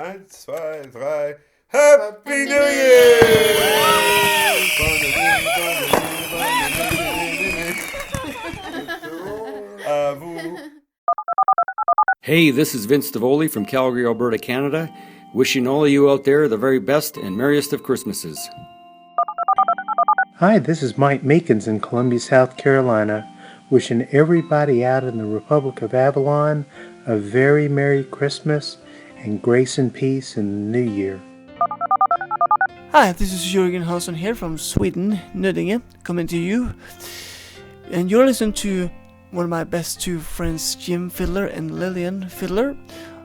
1, 2, 3. Happy New Year! Hey, this is Vince Davoli from Calgary, Alberta, Canada, wishing all of you out there the very best and merriest of Christmases. Hi, this is Mike Meekins in Columbia, South Carolina, wishing everybody out in the Republic of Avalon a very Merry Christmas and grace and peace in the New Year. Hi, this is Jürgen Hansson here from Sweden, Nödinge, coming to you. And you're listening to one of my best two friends, Jim Fidler and Lillian Fidler,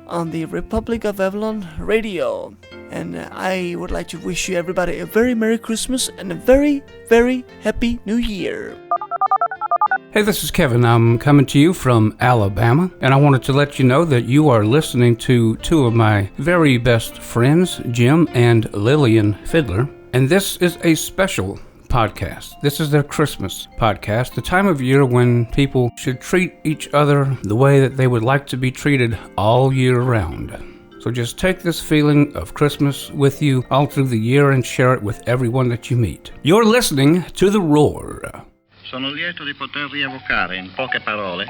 on the Republic of Avalon radio. And I would like to wish you everybody a very Merry Christmas and a very, very Happy New Year. Hey, this is Kevin. I'm coming to you from Alabama, and I wanted to let you know that you are listening to two of my very best friends, Jim and Lillian Fidler, and this is a special podcast. This is their Christmas podcast, the time of year when people should treat each other the way that they would like to be treated all year round. So just take this feeling of Christmas with you all through the year and share it with everyone that you meet. You're listening to The Roar. Sono lieto di poter rievocare in poche parole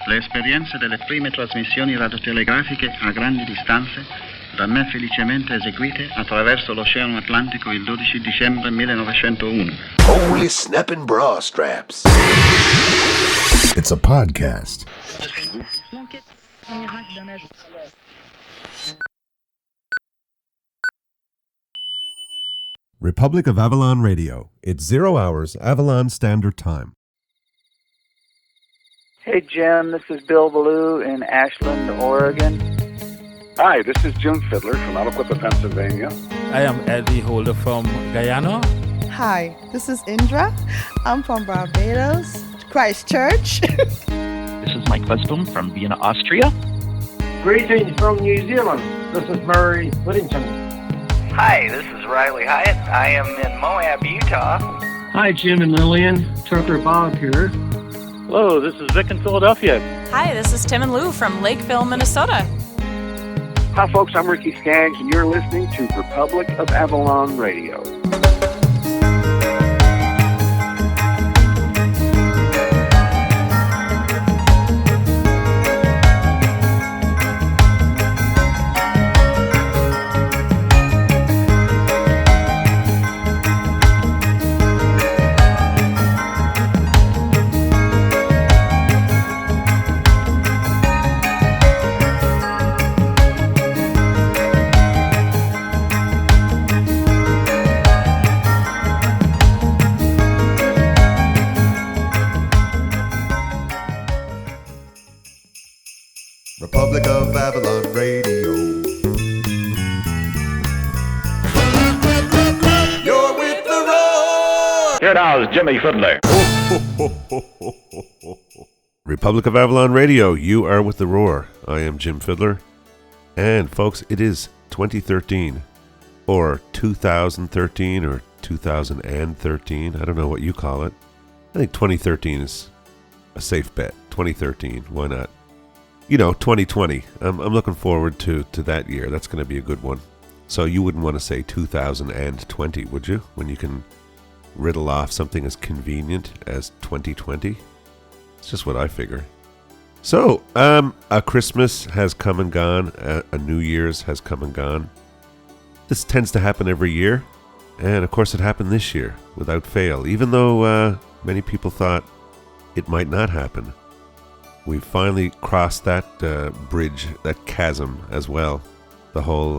le esperienze delle prime trasmissioni radiotelegrafiche a grandi distanze da me felicemente eseguite attraverso l'Oceano Atlantico il 12 dicembre 1901. Holy snapping bra straps. It's a podcast. Republic of Avalon Radio. It's 0 hours, Avalon Standard Time. Hey, Jim, this is Bill Ballou in Ashland, Oregon. Hi, this is Jim Fidler from Aliquippa, Pennsylvania. I am Eddie Holder from Guyana. Hi, this is Indra. I'm from Barbados, Christchurch. This is Mike Westboom from Vienna, Austria. Greetings from New Zealand. This is Murray Whittington. Hi, this is Riley Hyatt. I am in Moab, Utah. Hi, Jim and Lillian. Tucker Bob here. Hello, this is Vic in Philadelphia. Hi, this is Tim and Lou from Lakeville, Minnesota. Hi, folks. I'm Ricky Skaggs, and you're listening to Republic of Avalon Radio. Republic of Avalon Radio. You're with the Roar! Here now is Jimmy Fidler. Republic of Avalon Radio, you are with the Roar. I am Jim Fidler. And folks, it is 2013. Or 2013 or 2013. I don't know what you call it. I think 2013 is a safe bet. 2013, why not? You know, 2020. I'm looking forward to that year. That's going to be a good one. So you wouldn't want to say 2020, would you? When you can riddle off something as convenient as 2020? It's just what I figure. So, a Christmas has come and gone. A New Year's has come and gone. This tends to happen every year. And, of course, it happened this year, without fail. Even though many people thought it might not happen. We finally crossed that bridge, that chasm as well. The whole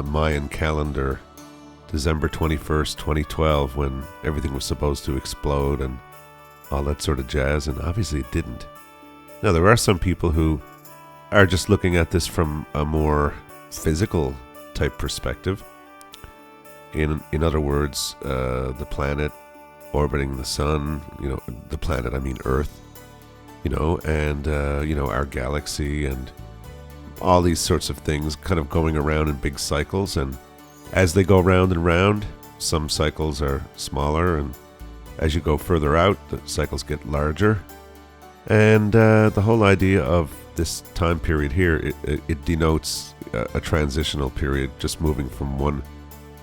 Mayan calendar, December 21st, 2012, when everything was supposed to explode and all that sort of jazz, and obviously it didn't. Now, there are some people who are just looking at this from a more physical type perspective. In other words, the planet orbiting the sun, the planet, I mean Earth, and our galaxy and all these sorts of things kind of going around in big cycles. And as they go round and round, some cycles are smaller, and as you go further out, the cycles get larger. And the whole idea of this time period here, it denotes a transitional period, just moving from one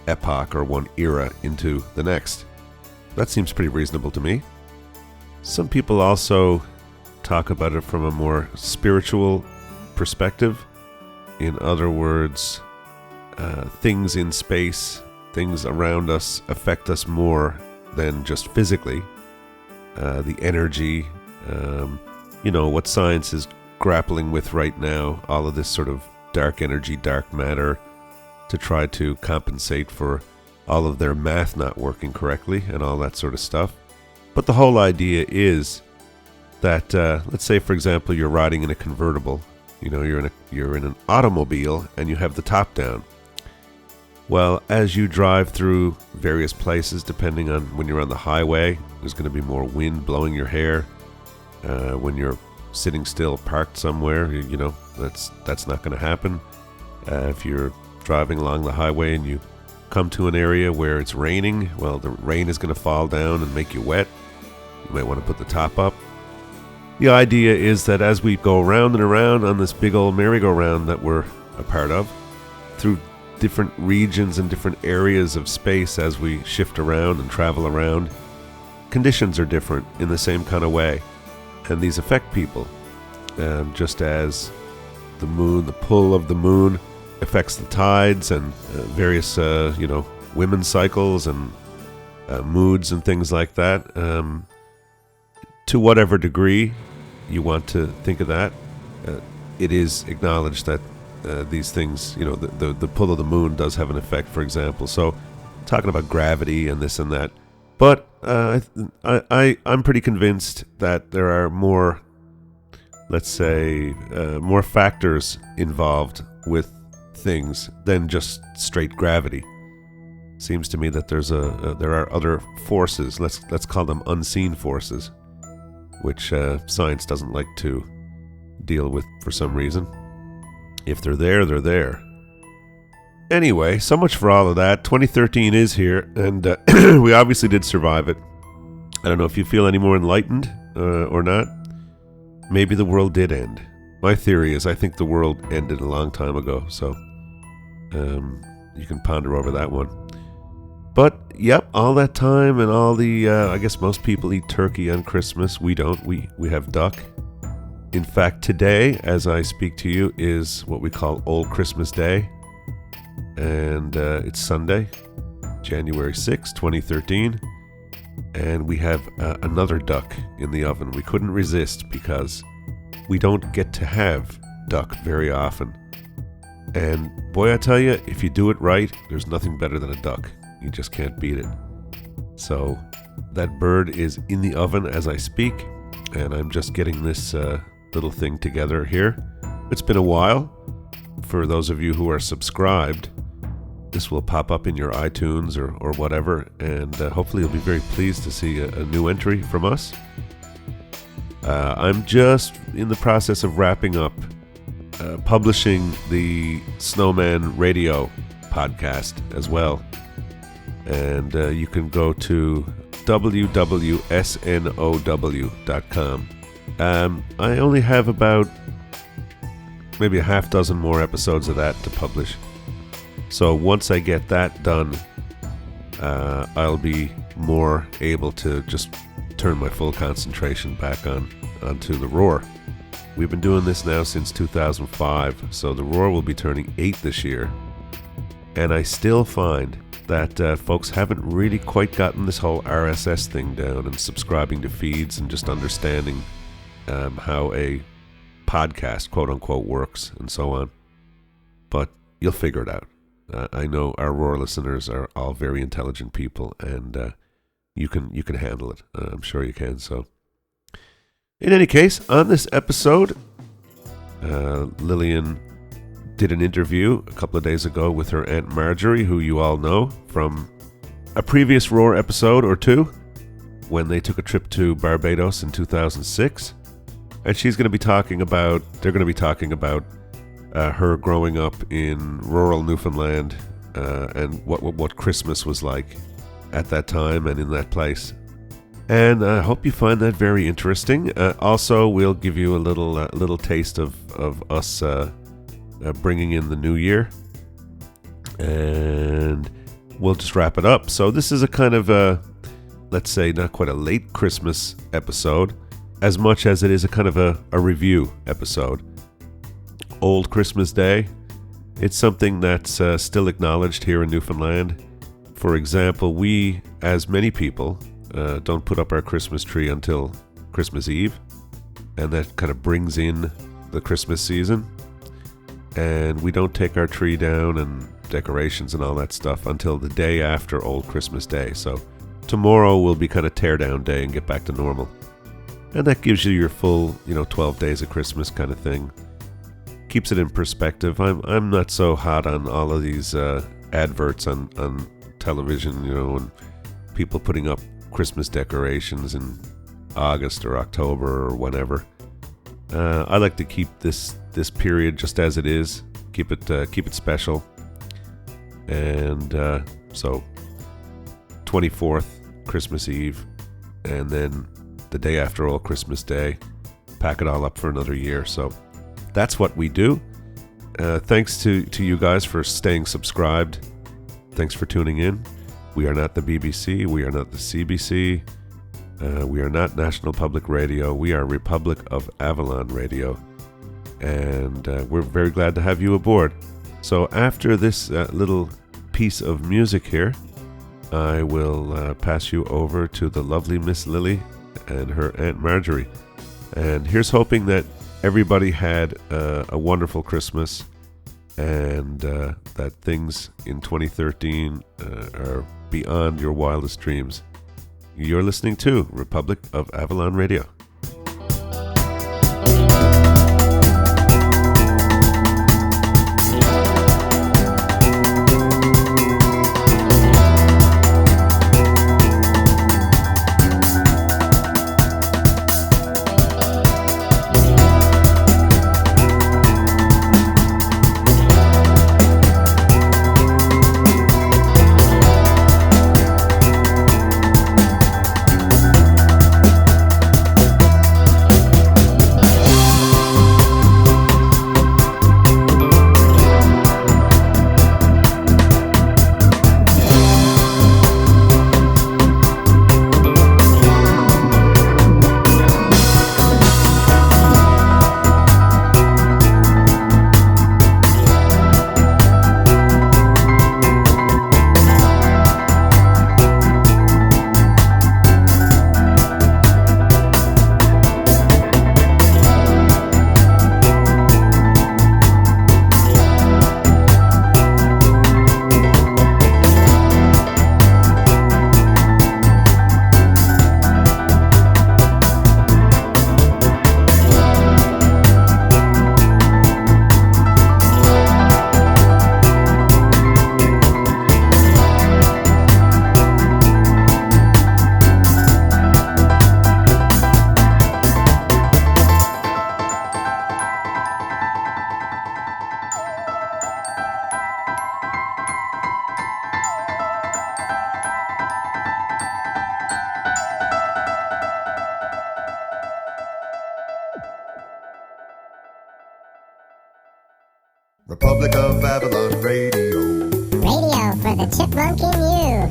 epoch or one era into the next. That seems pretty reasonable to me. Some people also talk about it from a more spiritual perspective. In other words, things in space, things around us affect us more than just physically. The energy, what science is grappling with right now, all of this sort of dark energy, dark matter, to try to compensate for all of their math not working correctly and all that sort of stuff. But the whole idea is that, let's say, for example, you're riding in a convertible. You're in an automobile and you have the top down. Well, as you drive through various places, depending on when you're on the highway, there's going to be more wind blowing your hair. When you're sitting still, parked somewhere, that's not going to happen. If you're driving along the highway and you come to an area where it's raining, well, the rain is going to fall down and make you wet. You might want to put the top up. The idea is that as we go around and around on this big old merry-go-round that we're a part of, through different regions and different areas of space as we shift around and travel around, conditions are different in the same kind of way. And these affect people. Just as the moon, the pull of the moon affects the tides and various, women's cycles and moods and things like that. To whatever degree you want to think of that, it is acknowledged that these things, the pull of the moon does have an effect, for example. So, talking about gravity and this and that. But I'm pretty convinced that there are more, let's say, more factors involved with things than just straight gravity. Seems to me that there are other forces. Let's call them unseen forces, which science doesn't like to deal with for some reason. If they're there, they're there. Anyway, so much for all of that. 2013 is here, and we obviously did survive it. I don't know if you feel any more enlightened or not. Maybe the world did end. My theory is I think the world ended a long time ago, so you can ponder over that one. But, yep, all that time and all the, I guess most people eat turkey on Christmas. We don't. We have duck. In fact, today, as I speak to you, is what we call Old Christmas Day. And it's Sunday, January 6, 2013. And we have another duck in the oven. We couldn't resist because we don't get to have duck very often. And boy, I tell you, if you do it right, there's nothing better than a duck. You just can't beat it. So that bird is in the oven as I speak, and I'm just getting this little thing together here. It's been a while. For those of you who are subscribed, this will pop up in your iTunes or whatever, and hopefully you'll be very pleased to see a new entry from us. I'm just in the process of wrapping up publishing the Snowman Radio podcast as well. And you can go to www.snow.com. I only have about maybe a half dozen more episodes of that to publish. So once I get that done, I'll be more able to just turn my full concentration back onto the Roar. We've been doing this now since 2005, so the Roar will be turning 8 this year. And I still find that folks haven't really quite gotten this whole RSS thing down and subscribing to feeds and just understanding how a podcast, quote-unquote, works and so on. But you'll figure it out. I know our Roar listeners are all very intelligent people, and you can handle it. I'm sure you can. So, in any case, on this episode, Lillian did an interview a couple of days ago with her Aunt Marjorie, who you all know from a previous Roar episode or two, when they took a trip to Barbados in 2006. And they're going to be talking about her growing up in rural Newfoundland and what Christmas was like at that time and in that place. And I hope you find that very interesting. Also, we'll give you a little taste of us bringing in the new year. And we'll just wrap it up. So this is a kind of a, let's say, not quite a late Christmas episode, as much as it is a kind of a review episode. Old Christmas Day, it's something that's still acknowledged here in Newfoundland. For example, we, as many people, don't put up our Christmas tree until Christmas Eve, and that kind of brings in the Christmas season. And we don't take our tree down and decorations and all that stuff until the day after Old Christmas Day. So tomorrow will be kind of tear down day and get back to normal. And that gives you your full, 12 days of Christmas kind of thing. Keeps it in perspective. I'm not so hot on all of these adverts on television, and people putting up Christmas decorations in August or October or whenever. I like to keep this period just as it is. Keep it special. And so 24th, Christmas Eve, and then the day after Old Christmas Day, pack it all up for another year. So that's what we do. Thanks to you guys for staying subscribed. Thanks for tuning in. We are not the BBC. We are not the CBC. We are not National Public Radio. We are Republic of Avalon Radio. And we're very glad to have you aboard. So after this little piece of music here, I will pass you over to the lovely Miss Lily and her Aunt Marjorie. And here's hoping that everybody had a wonderful Christmas, and that things in 2013 are beyond your wildest dreams. You're listening to Republic of Avalon Radio. Republic of Avalon Radio. Radio for the chipmunk in you.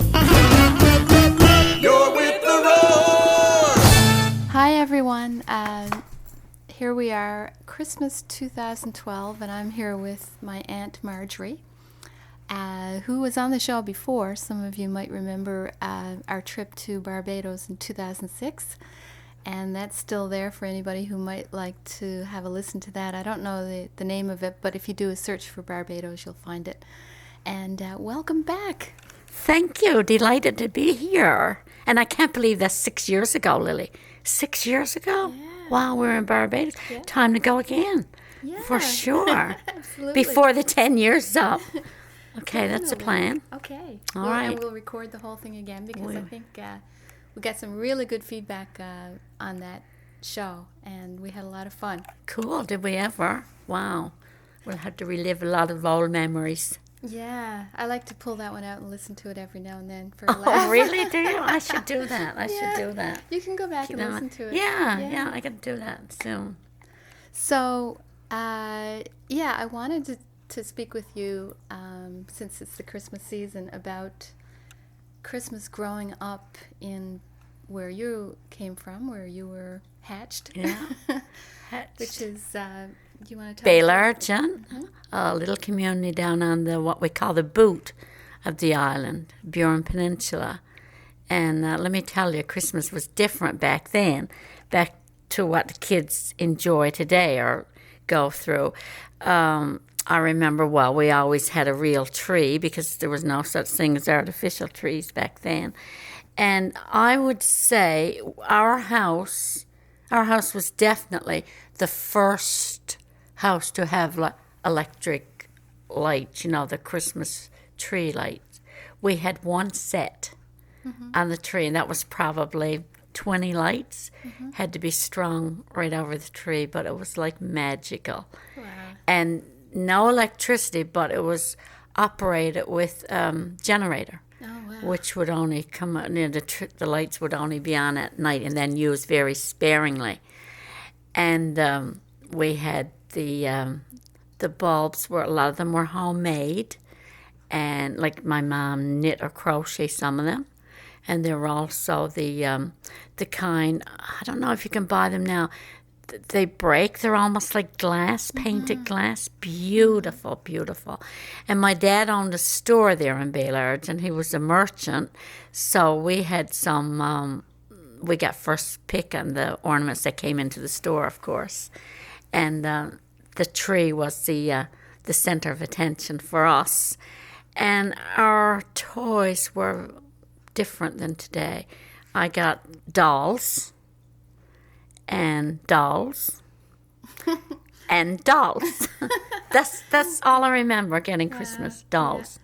You're with the roar! Hi everyone. Here we are, Christmas 2012, and I'm here with my Aunt Marjorie, who was on the show before. Some of you might remember our trip to Barbados in 2006. And that's still there for anybody who might like to have a listen to that. I don't know the name of it, but if you do a search for Barbados, you'll find it. And welcome back. Thank you. Delighted to be here. And I can't believe that's 6 years ago, Lily. 6 years ago? Yeah. Wow, we're in Barbados. Yeah. Time to go again. Yeah. For sure. Absolutely. Before the 10 years is up. Okay, that's the plan. Okay. All right. And we'll record the whole thing again because I think... we got some really good feedback on that show, and we had a lot of fun. Cool. Did we ever? Wow. We'll have to relive a lot of old memories. Yeah. I like to pull that one out and listen to it every now and then for a laugh. Oh, really? Do you? I should do that. I should do that. You can go back and listen to it. Yeah, I can do that soon. So Yeah, I wanted to speak with you, since it's the Christmas season, about Christmas growing up in where you came from, where you were hatched. Yeah. Hatched. Which is, you want to tell Baylard, us? John, a little community down on what we call the boot of the island, Burin Peninsula. And let me tell you, Christmas was different back then, back to what the kids enjoy today or go through. I remember, we always had a real tree because there was no such thing as artificial trees back then. And I would say our house was definitely the first house to have electric lights, the Christmas tree lights. We had one set on the tree, and that was probably 20 lights. Had to be strung right over the tree, but it was like magical. Wow. And no electricity, but it was operated with generator. Oh, wow. Which would only come on, the lights would only be on at night and then used very sparingly. And we had the bulbs, a lot of them were homemade, and like my mom knit or crochet some of them. And there were also the kind, I don't know if you can buy them now, they break. They're almost like glass, painted glass. Beautiful, beautiful. And my dad owned a store there in Baylard, and he was a merchant. So we had some, we got first pick on the ornaments that came into the store, of course. And the tree was the center of attention for us. And our toys were different than today. I got dolls. And dolls. And dolls. That's all I remember getting Christmas, dolls.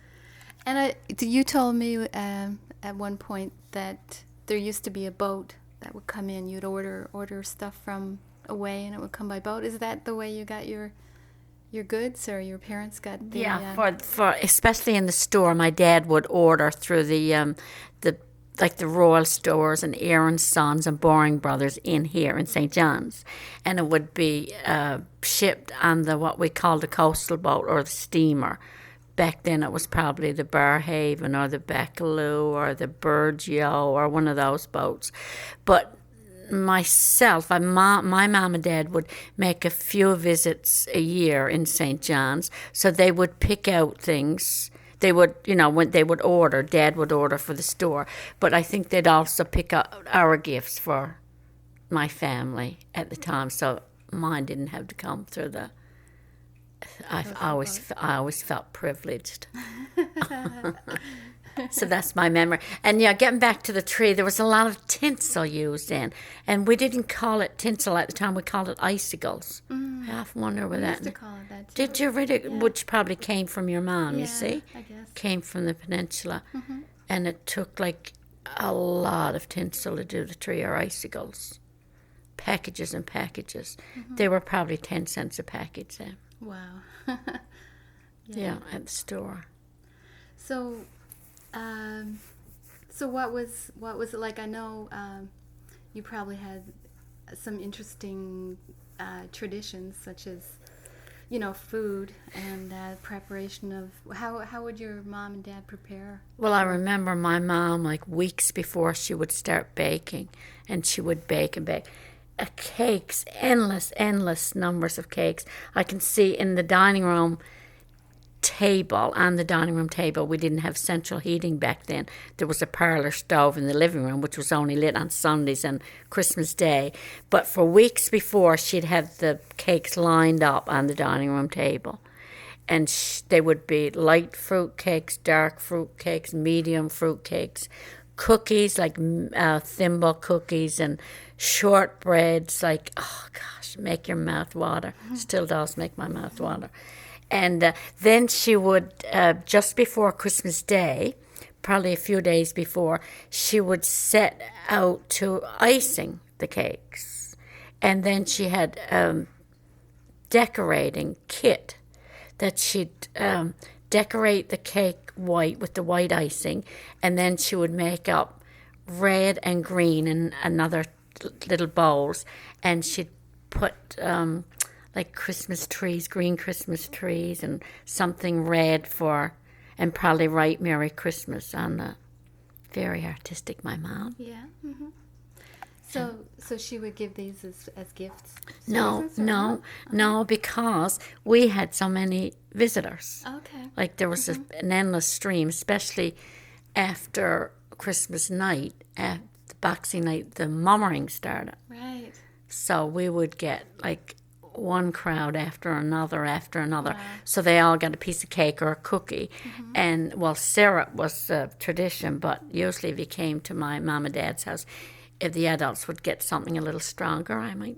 Yeah. And you told me at one point that there used to be a boat that would come in. You'd order stuff from away, and it would come by boat. Is that the way you got your goods, or your parents got the... Yeah, for especially in the store, my dad would order through the Royal Stores and Aaron Sons and Boring Brothers in here in St. John's. And it would be shipped on what we called the coastal boat or the steamer. Back then it was probably the Barrhaven or the Baccaloo or the Burgeo or one of those boats. But myself, my mom and dad would make a few visits a year in St. John's, so they would pick out things. They would, when they would order, Dad would order for the store. But I think they'd also pick out our gifts for my family at the time. So mine didn't have to come through the... I always felt privileged. So that's my memory. And getting back to the tree, there was a lot of tinsel used in. And we didn't call it tinsel at the time. We called it icicles. I often wonder where that... used to call it that too. Did you read it? Yeah. Which probably came from your mom, you see? I guess. Came from the peninsula. And it took a lot of tinsel to do the tree, or icicles. Packages and packages. They were probably 10 cents a package then. Wow. Yeah, at the store. So what was it like? I know you probably had some interesting traditions, such as food and preparation of how would your mom and dad prepare? Well, I remember my mom, weeks before she would start baking, and she would bake and bake. Cakes, endless numbers of cakes. I can see in the dining room table, on the dining room table, we didn't have central heating back then. There was a parlor stove in the living room, which was only lit on Sundays and Christmas Day. But for weeks before, she'd have the cakes lined up on the dining room table. And they would be light fruit cakes, dark fruit cakes, medium fruit cakes, cookies, thimble cookies, and shortbreads, make your mouth water. Still does make my mouth water. And then she would, just before Christmas Day, probably a few days before, she would set out to icing the cakes. And then she had decorating kit that she'd decorate the cake white with the white icing, and then she would make up red and green in another little bowls, and she'd put like Christmas trees, green Christmas trees, and something red and probably write Merry Christmas on the, very artistic, my mom. Yeah. Mm-hmm. So she would give these as gifts? No, because we had so many visitors. Okay. Like there was an endless stream, especially after Christmas night, at the Boxing night, the mummering started. Right. So we would get like one crowd after another. Wow. So they all got a piece of cake or a cookie. Mm-hmm. And, well, syrup was a tradition, but usually if you came to my mom and dad's house, if the adults would get something a little stronger, I might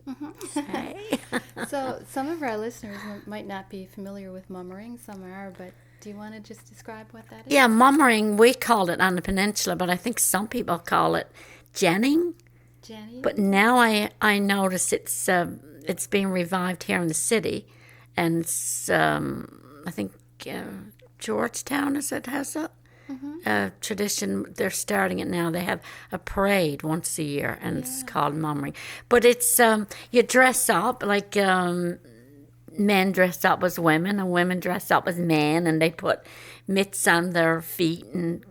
say. So some of our listeners might not be familiar with mummering, some are, but do you want to just describe what that is? Yeah, mummering, we called it on the peninsula, but I think some people call it jenning. Jenny? But now I notice it's being revived here in the city, and it's, I think Georgetown has a tradition. They're starting it now. They have a parade once a year, and it's called mummering. But it's you dress up like men dress up as women, and women dress up as men, and they put mitts on their feet and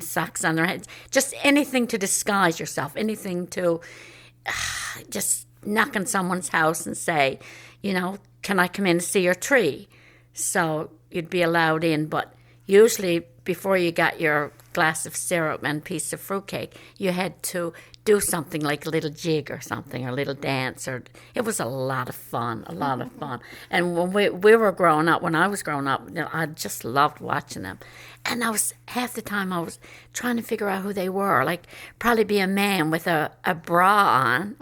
socks on their heads. Just anything to disguise yourself, anything to just knock on someone's house and say, can I come in and see your tree? So you'd be allowed in, but usually before you got your glass of syrup and piece of fruitcake, you had to do something like a little jig or something, or a little dance, or it was a lot of fun. And when we were growing up, when I was growing up, I just loved watching them. And half the time I was trying to figure out who they were, like probably be a man with a bra on,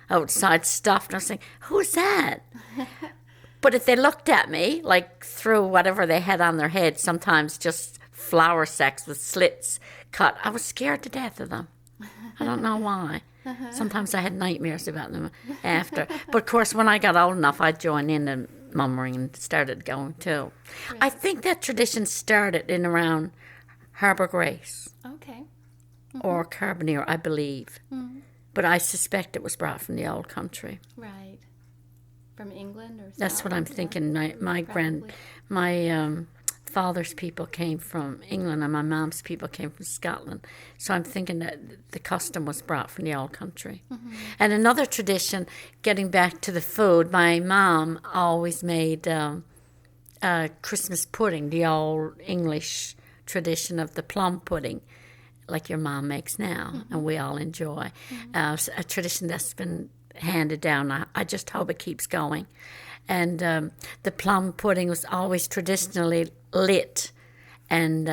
outside stuffed, and I was saying, who's that? But if they looked at me, like through whatever they had on their head, sometimes just flour sacks with slits cut, I was scared to death of them. I don't know why. Sometimes I had nightmares about them after. But of course, when I got old enough, I joined in the mummering and started going too. Right. I think that tradition started in around Harbour Grace. Okay. Or Carbonear, I believe. Mm-hmm. But I suspect it was brought from the old country. Right. From England or That's what I'm thinking. My father's people came from England and my mom's people came from Scotland. So I'm thinking that the custom was brought from the old country. Mm-hmm. And another tradition, getting back to the food, my mom always made Christmas pudding, the old English tradition of the plum pudding, like your mom makes now, and we all enjoy. A tradition that's been handed down. I just hope it keeps going. And the plum pudding was always traditionally lit. And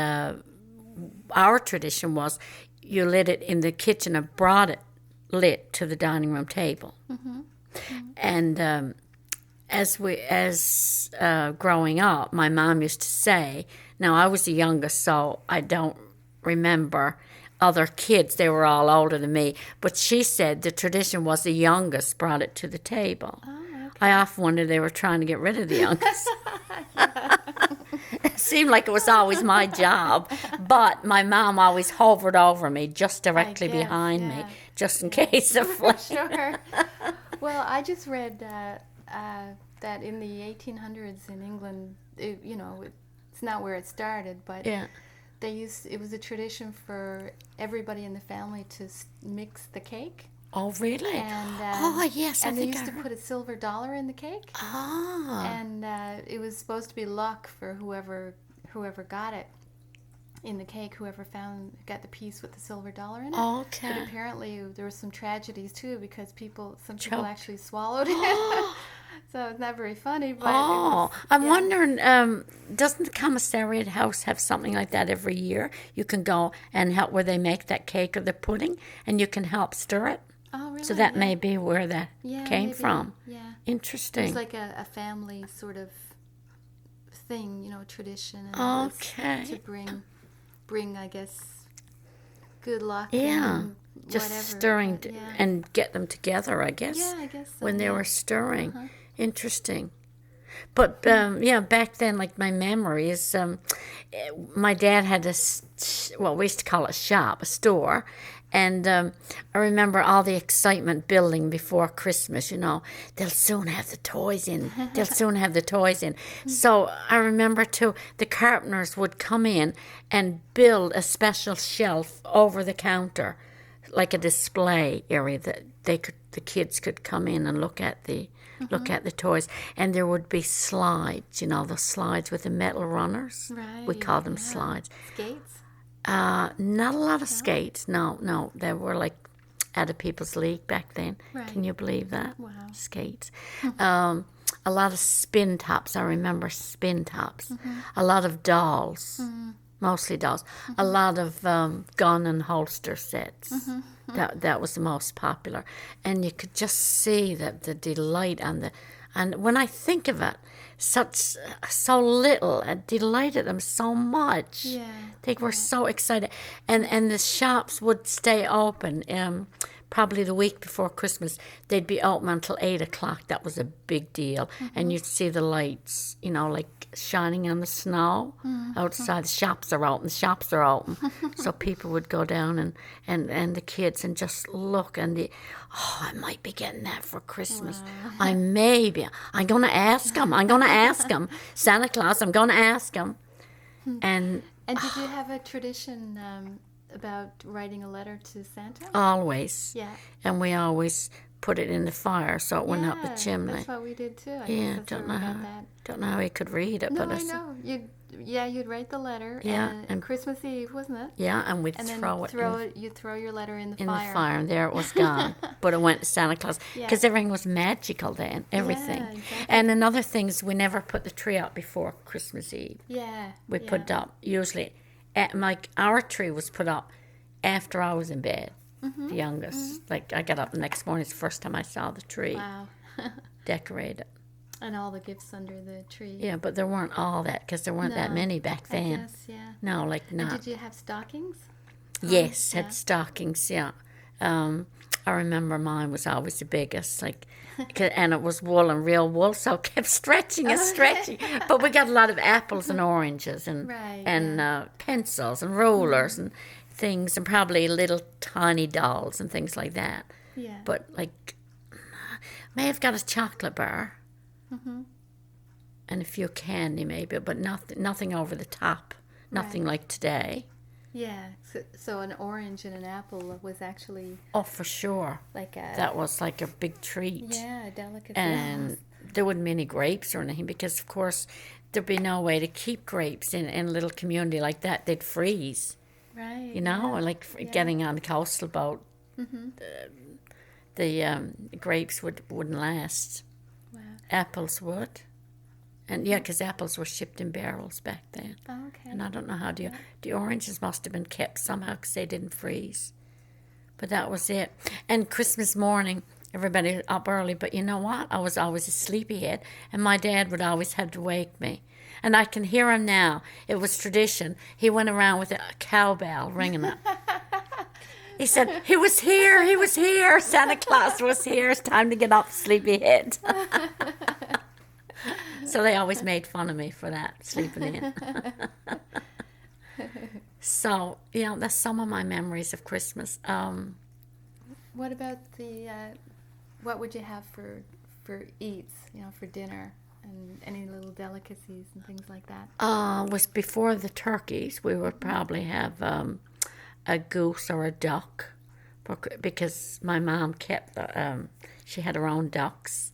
our tradition was you lit it in the kitchen and brought it lit to the dining room table. Mm-hmm. Mm-hmm. And as growing up, my mom used to say, now I was the youngest, so I don't remember other kids, they were all older than me, but she said the tradition was the youngest brought it to the table. Oh, okay. I often wondered they were trying to get rid of the youngest. It seemed like it was always my job, but my mom always hovered over me just directly behind me, just in case of flame. Sure. Well, I just read that in the 1800s in England, it's not where it started, but it was a tradition for everybody in the family to mix the cake. Oh, really? And, yes, and they used to put a silver dollar in the cake. Ah. And it was supposed to be luck for whoever got it in the cake, whoever got the piece with the silver dollar in it. Okay. But apparently there were some tragedies too, because some people actually swallowed it. So it's not very funny. But I'm wondering, doesn't the commissariat house have something like that every year? You can go and help where they make that cake or the pudding, and you can help stir it. Oh, really? So that may be where that came from. Yeah. Interesting. It's like a family sort of thing, tradition. And to bring, I guess, good luck. Yeah. And just whatever, stirring and get them together, I guess. Yeah, I guess so. When they were stirring. Uh-huh. Interesting. But, back then, like my memory is, my dad had we used to call it a store, And I remember all the excitement building before Christmas, They'll soon have the toys in. They'll soon have the toys in. So I remember, too, the carpenters would come in and build a special shelf over the counter, like a display area that the kids could come in and look at the toys. And there would be slides, the slides with the metal runners. Right. We call them slides. Skates? Not a lot of skates. No. They were like out of People's League back then. Right. Can you believe that? Wow. Skates. A lot of spin tops. I remember spin tops. A lot of dolls. Mostly dolls. A lot of gun and holster sets. That was the most popular. And you could just see the delight and when I think of it, so little, and delighted them so much. Yeah. They were so excited. And the shops would stay open. Probably the week before Christmas, they'd be open until 8 o'clock. That was a big deal. And you'd see the lights, like shining on the snow outside. The shops are open. So people would go down and the kids and just look. And I might be getting that for Christmas. Wow. I'm going to ask them. Santa Claus, I'm going to ask them. And did you have a tradition about writing a letter to Santa? Always. Yeah. And we always put it in the fire so it went up the chimney. That's what we did too. Don't know how he could read it. No, but I know. You'd write the letter. Yeah. And Christmas Eve, wasn't it? Yeah, and we'd You'd throw your letter in the fire. In the fire, and there it was gone. But it went to Santa Claus. Because everything was magical then, everything. Yeah, exactly. And another thing is we never put the tree up before Christmas Eve. Yeah. We put it up usually. Our tree was put up after I was in bed, the youngest. Like, I got up the next morning. It's the first time I saw the tree. Wow. Decorated. And all the gifts under the tree. Yeah, but there weren't all that, because there weren't that many back then. I guess, yeah. No, like not. And did you have stockings? Yes, had stockings, yeah. I remember mine was always the biggest, and it was wool and real wool, so it kept stretching and stretching. But we got a lot of apples and oranges and pencils and rulers and things, and probably little tiny dolls and things like that. Yeah. But may have got a chocolate bar and a few candy maybe, but nothing over the top, nothing like today. Yeah, so an orange and an apple was actually... Oh, for sure. That was like a big treat. Yeah, a delicacy. And there wouldn't be any grapes or anything, because, of course, there'd be no way to keep grapes in a little community like that. They'd freeze. Right. Getting on a coastal boat, the grapes wouldn't last. Wow. Apples would. And because apples were shipped in barrels back then. Oh, okay. And I don't know how the oranges must have been kept somehow because they didn't freeze. But that was it. And Christmas morning, everybody up early. But you know what? I was always a sleepyhead, and my dad would always have to wake me. And I can hear him now. It was tradition. He went around with a cowbell ringing it. He said, he was here. Santa Claus was here. It's time to get up, sleepyhead. So they always made fun of me for that, sleeping in. So, that's some of my memories of Christmas. What about what would you have for eats, for dinner, and any little delicacies and things like that? Was before the turkeys. We would probably have a goose or a duck, because my mom kept, she had her own ducks.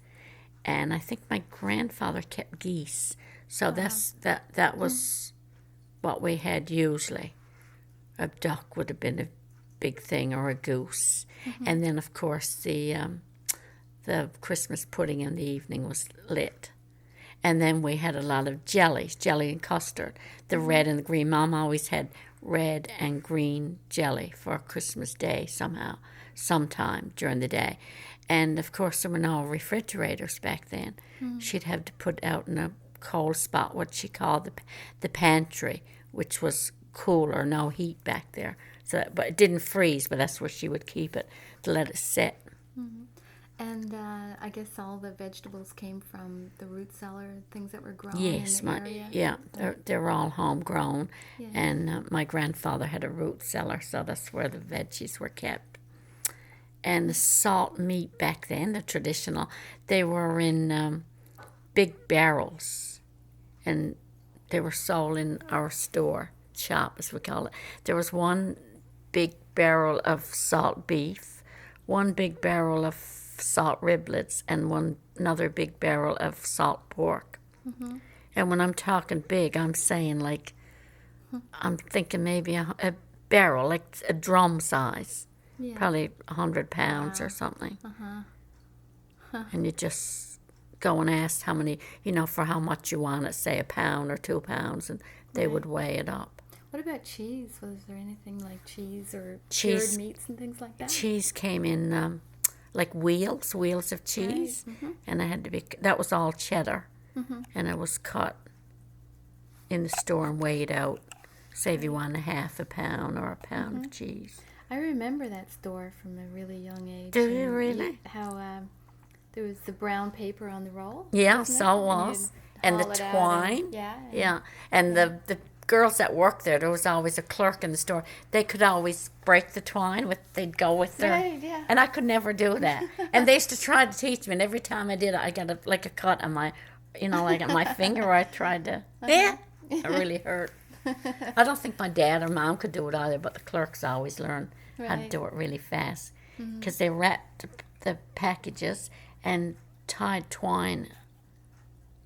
And I think my grandfather kept geese. So that was what we had usually. A duck would have been a big thing, or a goose. And then, of course, the Christmas pudding in the evening was lit. And then we had a lot of jelly and custard. The red and the green. Mom always had red and green jelly for Christmas Day sometime during the day. And, of course, there were no refrigerators back then. She'd have to put out in a cold spot what she called the pantry, which was cooler, no heat back there. But it didn't freeze, but that's where she would keep it, to let it sit. And I guess all the vegetables came from the root cellar, things that were grown Yes, in the area? they're all homegrown. Yes. And my grandfather had a root cellar, so that's where the veggies were kept. And the salt meat back then, the traditional, they were in big barrels. And they were sold in our shop, as we call it. There was one big barrel of salt beef, one big barrel of salt riblets, and another big barrel of salt pork. Mm-hmm. And when I'm talking big, I'm saying like, I'm thinking maybe a barrel, like a drum size, probably 100 pounds or something. Uh-huh. Huh. And you just go and ask how many, for how much you want it, say a pound or 2 pounds, and they would weigh it up. What about cheese? Was there anything like cheese or cured meats and things like that? Cheese came in like wheels of cheese, right. Mm-hmm. And that was all cheddar, mm-hmm. And it was cut in the store and weighed out. Say if you want half a pound or a pound mm-hmm. of cheese. I remember that store from a really young age. Do you really? How there was the brown paper on the roll. Yeah, so it was. And the twine. Yeah. And the girls that worked there was always a clerk in the store. They could always break the twine. They'd go with their... Right, yeah. And I could never do that. And they used to try to teach me, and every time I did it, I got a cut on my, like on my finger where I tried to... Yeah, it really hurt. I don't think my dad or mom could do it either, but the clerks always learned how to do it really fast. Because they wrapped the packages and tied twine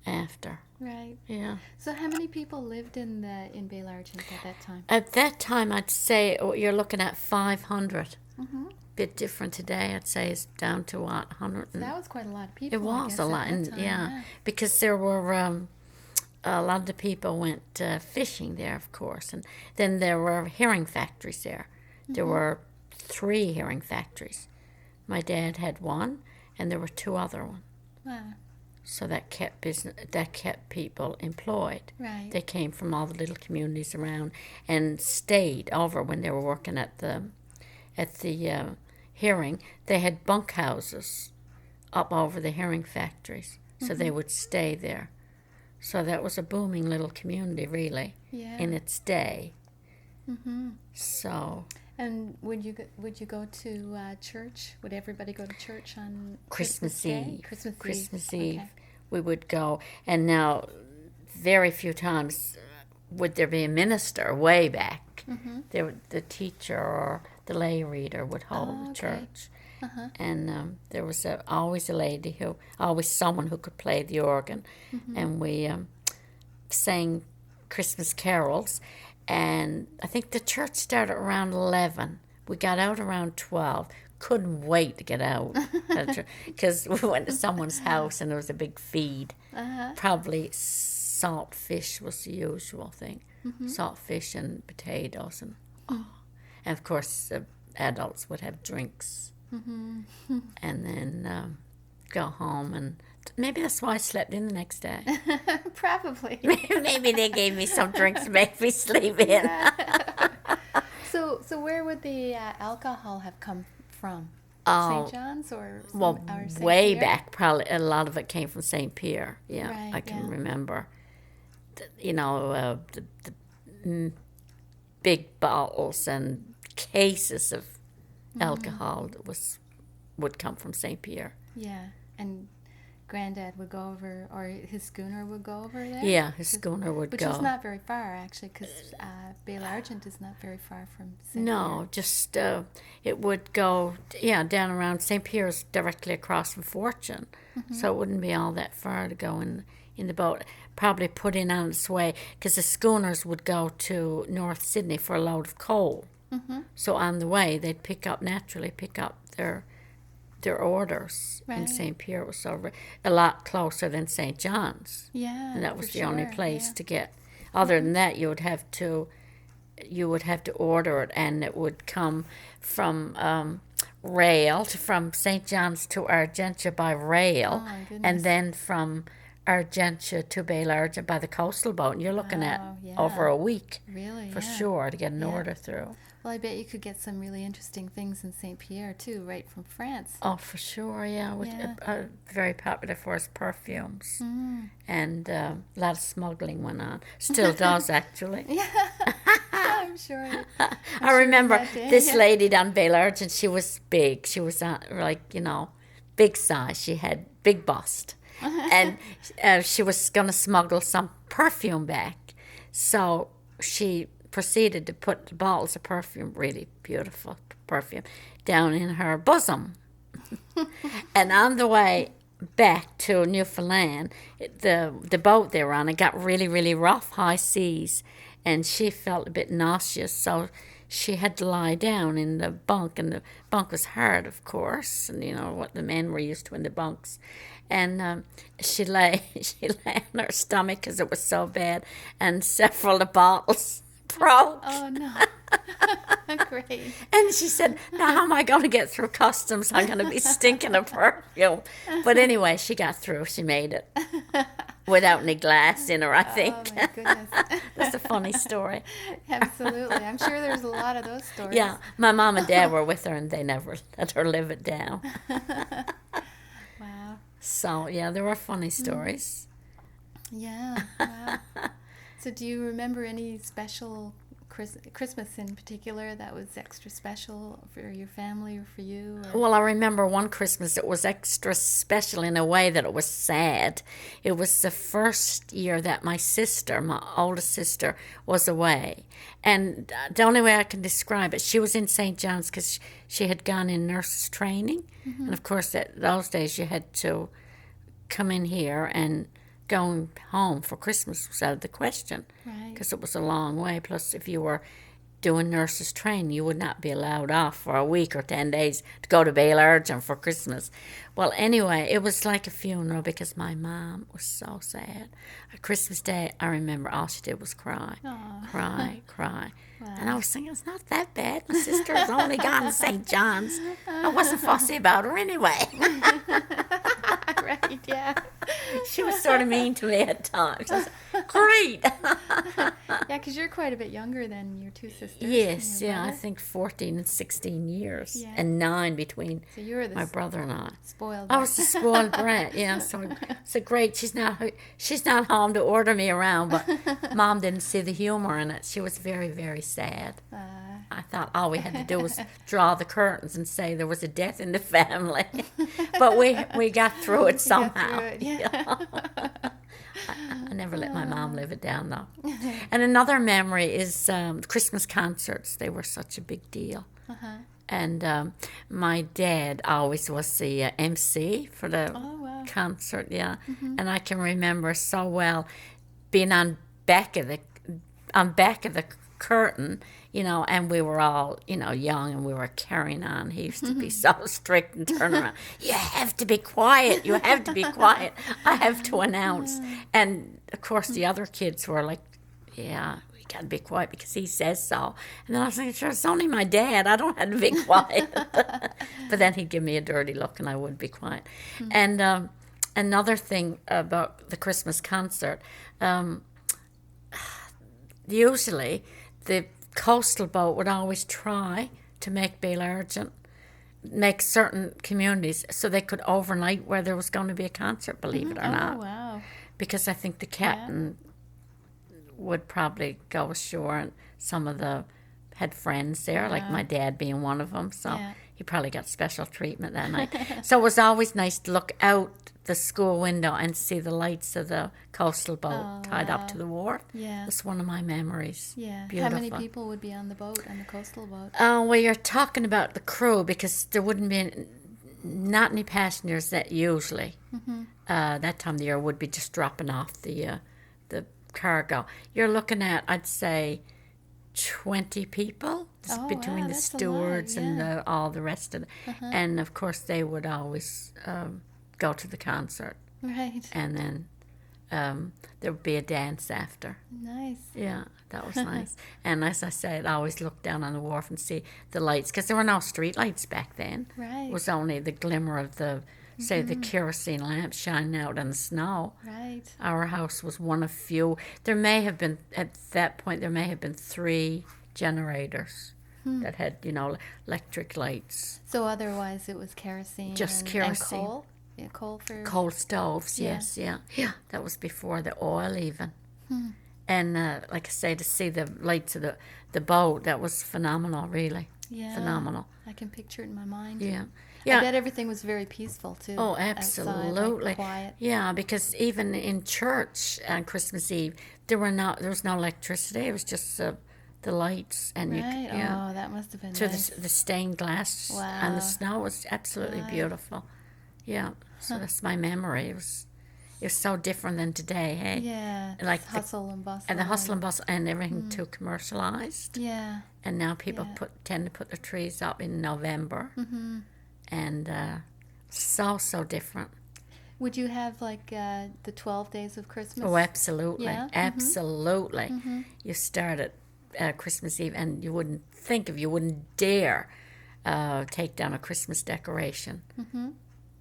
after. Right. Yeah. So how many people lived in Bail Argent at that time? At that time, I'd say you're looking at 500. Mm-hmm. Bit different today. I'd say it's down to 100. So that was quite a lot of people. It was a lot, and because there were a lot of the people went fishing there, of course, and then there were herring factories there. Mm-hmm. There were 3 herring factories. My dad had one, and there were 2 other ones. Wow. So that kept people employed. Right. They came from all the little communities around and stayed over when they were working at the herring. They had bunkhouses up over the herring factories, so they would stay there. So that was a booming little community, really, in its day. Mm-hmm. So. And would you go to church? Would everybody go to church on Christmas Eve? Christmas Eve. Okay. We would go. And now, very few times would there be a minister way back. Mm-hmm. The teacher or the lay reader would hold the church. Uh-huh. And there was always a lady always someone who could play the organ. Mm-hmm. And we sang Christmas carols. And I think the church started around 11. We got out around 12. Couldn't wait to get out. Because we went to someone's house and there was a big feed. Uh-huh. Probably salt fish was the usual thing. Mm-hmm. Salt fish and potatoes. And of course, adults would have drinks. Mm-hmm. And then go home. And maybe that's why I slept in the next day. Probably. Maybe they gave me some drinks to make me sleep in. Yeah. So where would the alcohol have come from? St. John's or St. Way Pierre? back, probably a lot of it came from St. Pierre. Yeah, right, I can remember. The big bottles and cases of alcohol would come from St. Pierre. Yeah, and Granddad would go over, or his schooner would go over there? Yeah, his schooner would go. Which is not very far, actually, because Bail Argent is not very far from St. Pierre. Just, it would go, down around St. Pierre's directly across from Fortune. Mm-hmm. So it wouldn't be all that far to go in the boat. Probably put in on its way, because the schooners would go to North Sydney for a load of coal. Mm-hmm. So on the way, they'd pick up their orders in St. Pierre. Was a lot closer than St. John's. Yeah, and that was the only place to get. Other than that, you would have to order it, and it would come from rail from St. John's to Argentia by rail, and then from Argentia to Baillargeon by the coastal boat, and you're looking at over a week. Really? For sure, to get an order through. Well, I bet you could get some really interesting things in St. Pierre, too, right from France. Oh, for sure, yeah. Very popular for us perfumes. And a lot of smuggling went on. Still does, actually. I'm sure. I remember this lady down Baillargeon, she was big. She was big size. She had big bust. And she was going to smuggle some perfume back. So she proceeded to put the bottles of perfume, really beautiful perfume, down in her bosom. And on the way back to Newfoundland, the boat they were on, it got really, really rough, high seas, and she felt a bit nauseous, so she had to lie down in the bunk, and the bunk was hard, of course, and you know what the men were used to in the bunks. And she lay on her stomach because it was so bad, and several of the bottles broke. Oh, no. Great. And she said, now how am I going to get through customs? I'm going to be stinking of perfume. But anyway, she got through. She made it without any glass in her, I think. Oh, my goodness. That's a funny story. Absolutely. I'm sure there's a lot of those stories. Yeah. My mom and dad were with her, and they never let her live it down. Wow. So, yeah, there were funny stories. Yeah. Wow. So do you remember any special Christmas in particular that was extra special for your family or for you? Or? Well, I remember one Christmas that was extra special in a way that it was sad. It was the first year that my oldest sister, was away. And the only way I can describe it, she was in St. John's because she had gone in nurses training. Mm-hmm. And of course, those days you had to come in here, and going home for Christmas was out of the question, because it was a long way. Plus, if you were doing nurses training, you would not be allowed off for a week or 10 days to go to Baillargeon for Christmas. Well, anyway, it was like a funeral because my mom was so sad. On Christmas Day, I remember all she did was cry. Aww. Cry. Wow. And I was thinking, it's not that bad. My sister was only gone to St. John's. I wasn't fussy about her anyway. Right, yeah. She was sort of mean to me at times. I said, great. Yeah, because you're quite a bit younger than your two sisters. Yes, yeah, I think 14 and 16 years, and 9 between my brother and I. Spoiled. I was the spoiled brat, yeah. So great. She's not home to order me around, but Mom didn't see the humor in it. She was very, very sad. I thought all we had to do was draw the curtains and say there was a death in the family. But we got through it somehow. I never let my mom live it down, though. And another memory is Christmas concerts. They were such a big deal. Uh-huh. And my dad always was the MC for the concert, Mm-hmm. And I can remember so well being on back of the curtain, and we were all, young, and we were carrying on. He used to be so strict and turn around. You have to be quiet. You have to be quiet. I have to announce. And, of course, the other kids were like, yeah, we got to be quiet because he says so. And then I was thinking, sure, it's only my dad. I don't have to be quiet. But then he'd give me a dirty look, and I would be quiet. Mm-hmm. And another thing about the Christmas concert, usually the coastal boat would always try to make Baillargeon, make certain communities so they could overnight where there was going to be a concert, believe it or not. Wow. Because I think the captain would probably go ashore, and some of the had friends there, like my dad being one of them, so he probably got special treatment that night. So it was always nice to look out the school window and see the lights of the coastal boat tied up to the wharf. Yeah. That's one of my memories. Yeah. Beautiful. How many people would be on the boat, on the coastal boat? Well, you're talking about the crew, because there wouldn't be not any passengers that usually. Mm-hmm. That time of the year would be just dropping off the cargo. You're looking at, I'd say, 20 people between the stewards and all the rest of it. Uh-huh. And, of course, they would always go to the concert. Right. And then there would be a dance after. Nice. Yeah, that was nice. And as I said, I always look down on the wharf and see the lights, because there were no street lights back then. Right. It was only the glimmer of the say the kerosene lamps shining out in the snow. Right. Our house was one of few. There may have been, at that point, 3 generators that had, electric lights. So otherwise it was kerosene. Just and kerosene. coal? Yeah, coal for... Coal stoves, yes, yeah. That was before the oil even. And like I say, to see the lights of the boat, that was phenomenal, really. Yeah. Phenomenal. I can picture it in my mind. Yeah. I bet everything was very peaceful, too. Oh, absolutely. Outside, like quiet. Yeah, because even in church on Christmas Eve, there was no electricity. It was just the lights. And right. Oh, that must have been nice. The stained glass and the snow was absolutely beautiful. Yeah. So that's my memory. It was so different than today, hey? Yeah. Like hustle and bustle. And the hustle and bustle and everything too commercialized. Yeah. And now people tend to put their trees up in November. Mm-hmm. And so different. Would you have like the 12 days of Christmas? Oh, absolutely. Yeah? Absolutely. Mm-hmm. You start at Christmas Eve and you wouldn't dare take down a Christmas decoration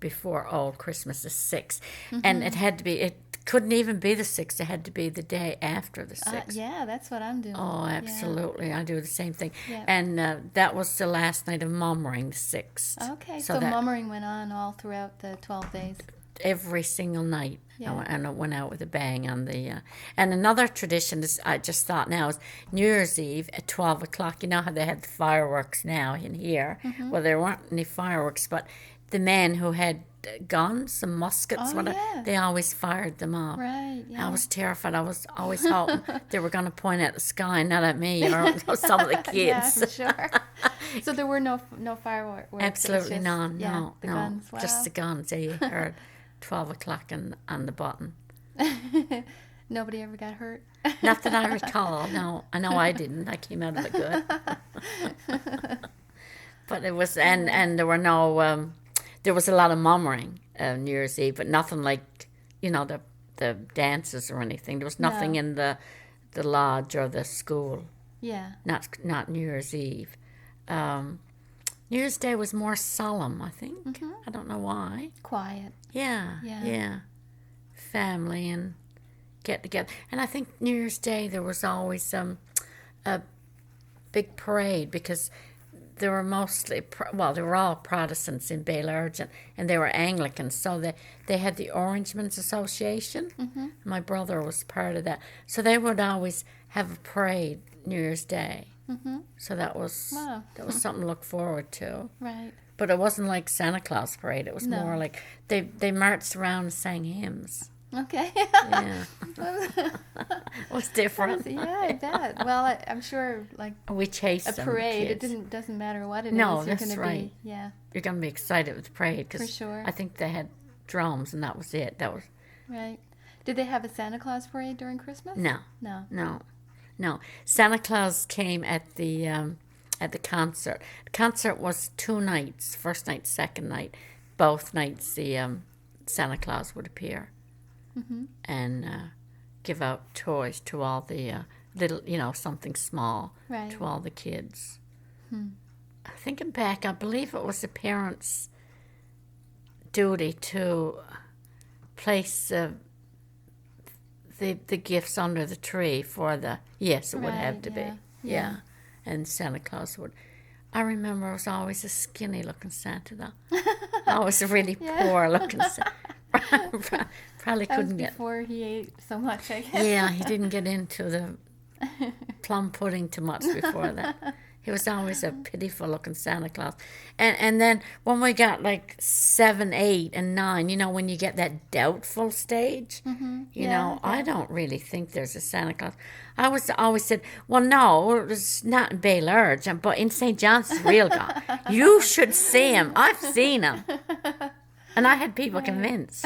before old Christmas, the 6th. And it couldn't even be the 6th. It had to be the day after the 6th. Yeah, that's what I'm doing. Oh, absolutely. Yeah. I do the same thing. Yep. And that was the last night of mummering, the 6th. Okay, so mummering went on all throughout the 12 days. Every single night. Yeah. And it went out with a bang on the... and another tradition is, I just thought now, is New Year's Eve at 12 o'clock. You know how they have the fireworks now in here? Well, there weren't any fireworks, but the men who had guns and muskets, they always fired them off. Right, yeah. I was terrified. I was always hoping they were going to point at the sky, not at me or some of the kids. Yeah, for sure. So there were no fireworks? Absolutely none, no. Guns. Wow. Just the guns. Yeah, you heard 12 o'clock on the button. Nobody ever got hurt? Not that I recall, no. I know I didn't. I came out of it good. But it was, and there were no... there was a lot of mummering New Year's Eve, but nothing like, the dances or anything. There was nothing in the lodge or the school. Yeah. Not New Year's Eve. New Year's Day was more solemn, I think. I don't know why. Quiet. Yeah. Family and get together. And I think New Year's Day there was always a big parade because... They were mostly, they were all Protestants in Baylorge, and they were Anglicans, so they had the Orangemen's Association. My brother was part of that. So they would always have a parade New Year's Day. So that was something to look forward to. Right. But it wasn't like Santa Claus parade. It was more like they marched around and sang hymns. Okay. Yeah. It was different. Yeah, I bet. Well, I'm sure, like we chased a parade. It doesn't matter what it is. No, you're that's gonna right. You're gonna be excited with the parade because for sure. I think they had drums and that was it. That was right. Did they have a Santa Claus parade during Christmas? No. Santa Claus came at the concert. The concert was 2 nights. First night, second night. Both nights the Santa Claus would appear. And give out toys to all the little, something small to all the kids. Thinking back, I believe it was the parents' duty to place the gifts under the tree for the... Yes, it would have to be. Yeah. And Santa Claus would... I remember it was always a skinny-looking Santa, though. Always a really poor-looking Santa. Probably couldn't get... before he ate so much, I guess. Yeah, he didn't get into the plum pudding too much before that. He was always a pitiful-looking Santa Claus. And then when we got like 7, 8, and 9, when you get that doubtful stage, I don't really think there's a Santa Claus. I always said, well, no, it's not in Baylorge, but in St. John's, it's a real guy. You should see him. I've seen him. And I had people convinced.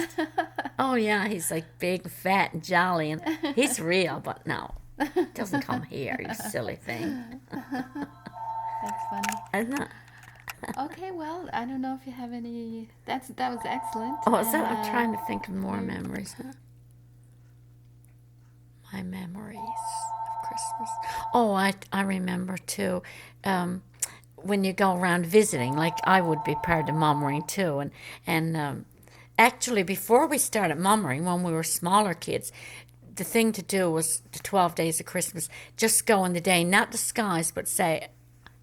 Oh, yeah, he's like big, fat, and jolly, and he's real, but no. He doesn't come here, you silly thing. That's funny. Isn't it? Okay, well, I don't know if you have any... That was excellent. Oh, so I'm trying to think of more memories. My memories of Christmas. Oh, I remember, too, when you go around visiting, like I would be part of mummering, too, and actually, before we started mummering, when we were smaller kids, the thing to do was the 12 days of Christmas, just go in the day, not disguise, but say,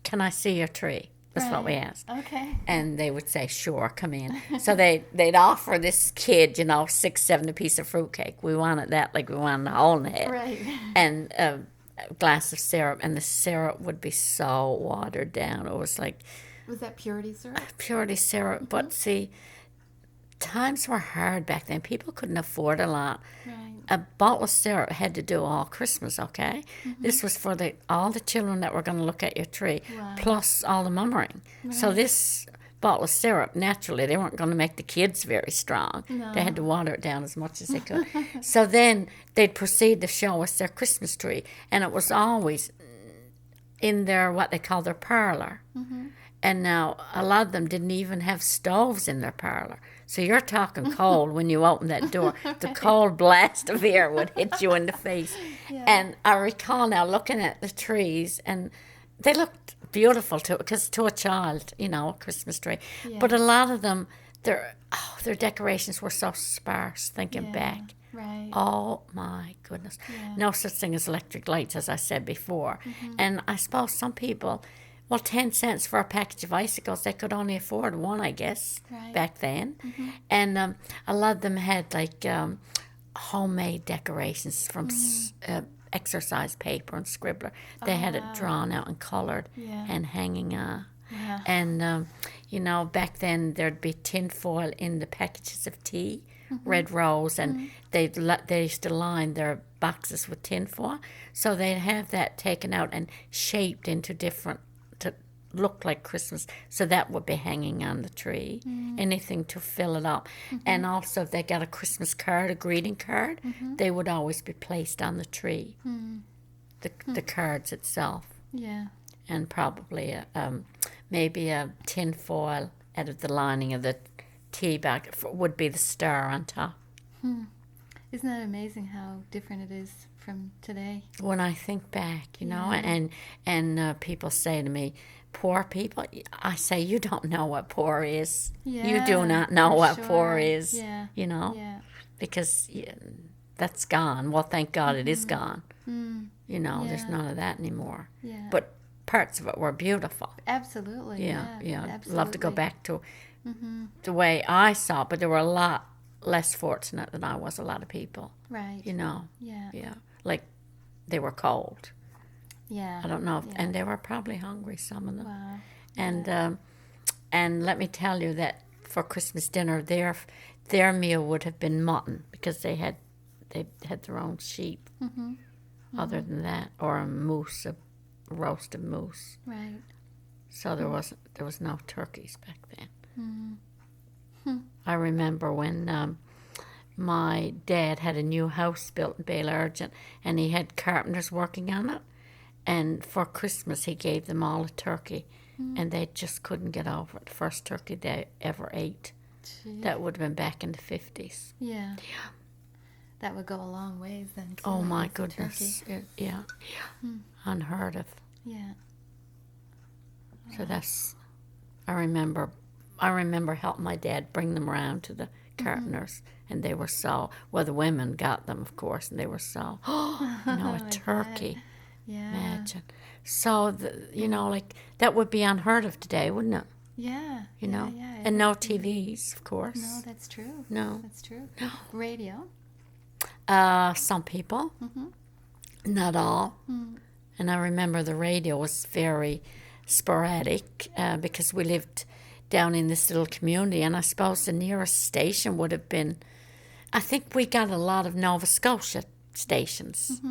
can I see your tree? That's what we asked. Okay. And they would say, sure, come in. So they'd offer this kid, 6, 7 a piece of fruitcake. We wanted that like we wanted a hole in the head. Right. And a glass of syrup. And the syrup would be so watered down. It was like... Was that purity syrup? Purity syrup. Mm-hmm. But see, times were hard back then. People couldn't afford a lot. Right. A bottle of syrup had to do all Christmas, okay? Mm-hmm. This was for all the children that were going to look at your tree, wow. Plus all the mummering. Right. So this bottle of syrup, naturally, they weren't going to make the kids very strong. No. They had to water it down as much as they could. So then they'd proceed to show us their Christmas tree, and it was always in their, what they call their parlor. Mm-hmm. And now a lot of them didn't even have stoves in their parlor. So you're talking cold when you open that door. Right. The cold blast of air would hit you in the face. Yeah. And I recall now looking at the trees, and they looked beautiful because to a child, a Christmas tree. Yeah. But a lot of them, their decorations were so sparse, thinking back. Right. Oh, my goodness. Yeah. No such thing as electric lights, as I said before. Mm-hmm. And I suppose some people... Well, 10 cents for a package of icicles, they could only afford one, I guess, back then. Mm-hmm. And a lot of them had, like, homemade decorations from exercise paper and scribbler. They had it drawn out and colored and hanging on. Yeah. And, back then there'd be tin foil in the packages of tea, Red Rose, and they used to line their boxes with tin foil. So they'd have that taken out and shaped into different... look like Christmas, so that would be hanging on the tree. Anything to fill it up. And also if they got a Christmas card, a greeting card, they would always be placed on the tree, the cards itself. Yeah. And probably maybe a tin foil out of the lining of the tea bag would be the star on top. Isn't that amazing how different it is from today? When I think back, and people say to me, poor people, I say, you don't know what poor is. Yeah, you do not know what poor is, because that's gone. Well, thank God it is gone. There's none of that anymore. Yeah. But parts of it were beautiful. Absolutely. Yeah. I'd love to go back to the way I saw it, but there were a lot less fortunate than I was, a lot of people. Right. Yeah. Like they were cold. Yeah. I don't know. And they were probably hungry, some of them. Wow. And let me tell you that for Christmas dinner, their meal would have been mutton because they had their own sheep. Other than that, or a roasted moose. Right. So there was no turkeys back then. I remember when my dad had a new house built in Bale Argent, and he had carpenters working on it. And for Christmas, he gave them all a turkey, and they just couldn't get over it. The first turkey they ever ate. Gee. That would have been back in the 50s. Yeah. That would go a long ways then. Oh, my goodness. Yeah. Unheard of. Yeah. So that's... I remember helping my dad bring them around to the carpenters, and they were so... Well, the women got them, of course, and they were so... a turkey. Yeah. Imagine. So, that would be unheard of today, wouldn't it? Yeah. Yeah. And no TVs, of course. No, that's true. No. That's true. No. Radio? Some people. Not all. And I remember the radio was very sporadic because we lived down in this little community, and I suppose the nearest station would have been... I think we got a lot of Nova Scotia stations.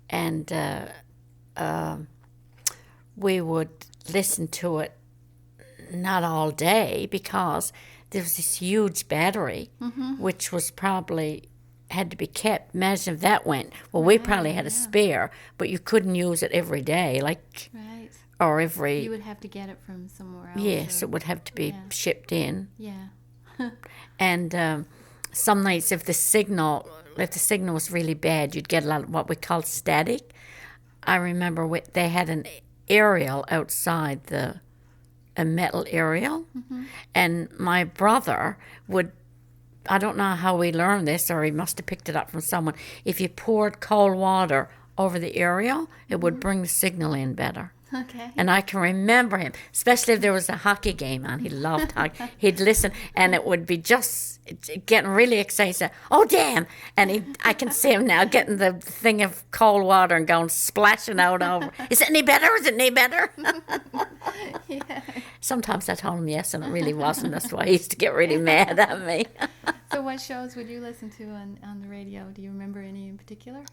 And we would listen to it not all day because there was this huge battery, which was probably had to be kept. Imagine if that went. Well, we probably had a spare, but you couldn't use it every day, or every... You would have to get it from somewhere else. Yes, it would have to be shipped in. Yeah. And some nights, if the signal was really bad, you'd get a lot of what we call static. I remember they had an aerial outside, a metal aerial, and my brother would I don't know how we learned this, or he must have picked it up from someone. If you poured cold water over the aerial, it would bring the signal in better. Okay. And I can remember him, especially if there was a hockey game on. He loved hockey. He'd listen, and it would be just getting really excited. Say, "Oh, damn!" And I can see him now getting the thing of cold water and going splashing out over. Is it any better? Is it any better? Yeah. Sometimes I told him yes, and it really wasn't. That's why he used to get really mad at me. So what shows would you listen to on the radio? Do you remember any in particular?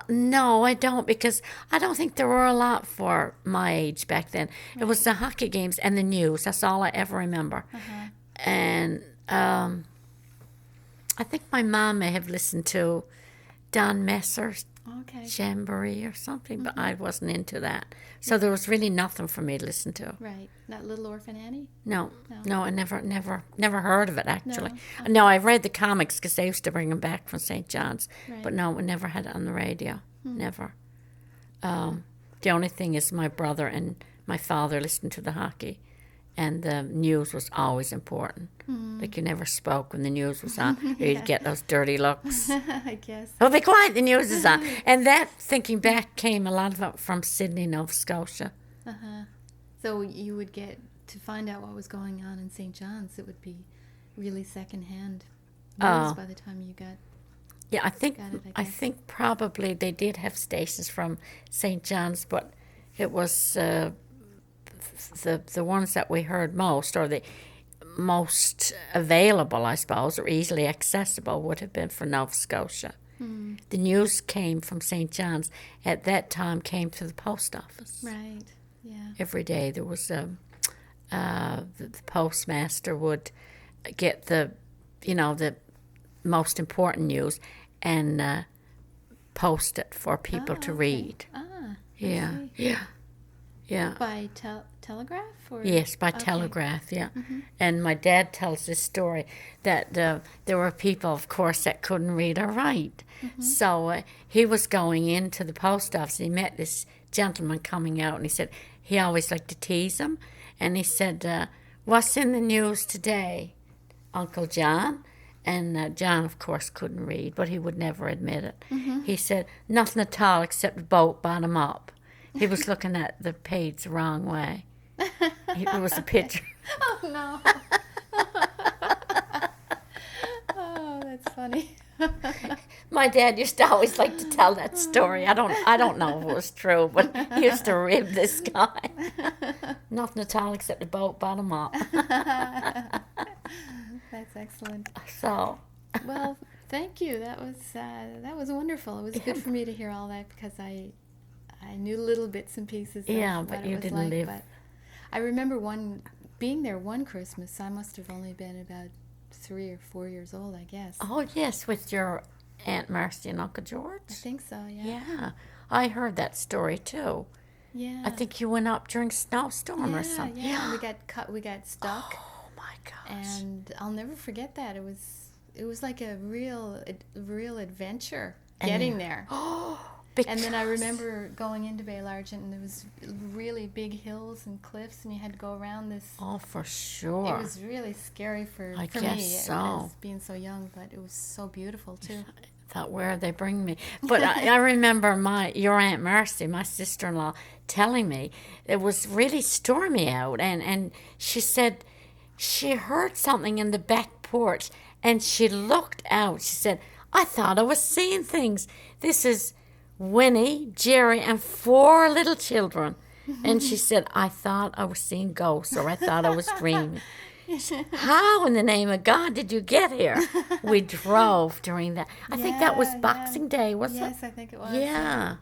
No, I don't, because I don't think there were a lot for my age back then. Right. It was the hockey games and the news. That's all I ever remember. Uh-huh. And I think my mom may have listened to Don Messer's Jamboree or something, but I wasn't into that. So there was really nothing for me to listen to. Right. Not Little Orphan Annie? No, I never heard of it, actually. No, okay. No, I read the comics because they used to bring them back from St. John's. Right. But no, we never had it on the radio. Never. The only thing is my brother and my father listened to the hockey, and the news was always important. Like, you never spoke when the news was on, or you'd get those dirty looks. I guess. Oh, be quiet, the news is on. And that, thinking back, came a lot of it from Sydney, Nova Scotia. Uh-huh. So you would get to find out what was going on in St. John's. It would be really secondhand news by the time you got. Yeah, I think probably they did have stations from St. John's, but it was the ones that we heard most, or the most available, I suppose, or easily accessible, would have been for Nova Scotia. The news came from St. John's. At that time, came to the post office. Right. Yeah. Every day there was the postmaster would get the most important news and post it for people to read. Yeah. By telegraph? Or? Yes, by telegraph, yeah. Mm-hmm. And my dad tells this story that there were people, of course, that couldn't read or write. Mm-hmm. So he was going into the post office, and he met this gentleman coming out, and he said he always liked to tease him. And he said, "What's in the news today, Uncle John?" And John, of course, couldn't read, but he would never admit it. Mm-hmm. He said, "Nothing at all except a boat bottom up." He was looking at the page the wrong way. It was a picture. Oh, no. Oh, that's funny. My dad used to always like to tell that story. I don't know if it was true, but he used to rib this guy. Nothing at all except a boat bottom up. That's excellent. So. Well, thank you. That was wonderful. It was good for me to hear all that, because I knew little bits and pieces of but what you it was didn't like, live. But I remember being there one Christmas. I must have only been about 3 or 4 years old, I guess. Oh, yes, with your Aunt Marcy and Uncle George? I think so, yeah. Yeah, I heard that story, too. Yeah. I think you went up during a snowstorm or something. Yeah, we got stuck. Oh, my gosh. And I'll never forget that. It was like a real adventure getting there. And then I remember going into Bay Largent, and there was really big hills and cliffs, and you had to go around this. Oh, for sure. It was really scary for me as being so young, but it was so beautiful too. I thought, where are they bringing me? But I remember your Aunt Mercy, my sister-in-law, telling me it was really stormy out, and she said she heard something in the back porch, and she looked out. She said, "I thought I was seeing things. This is Winnie, Jerry, and 4 little children." And she said, "I thought I was seeing ghosts, or I thought I was dreaming." How in the name of God did you get here? We drove during that. I think that was Boxing Day, wasn't it? Yes, I think it was. Yeah.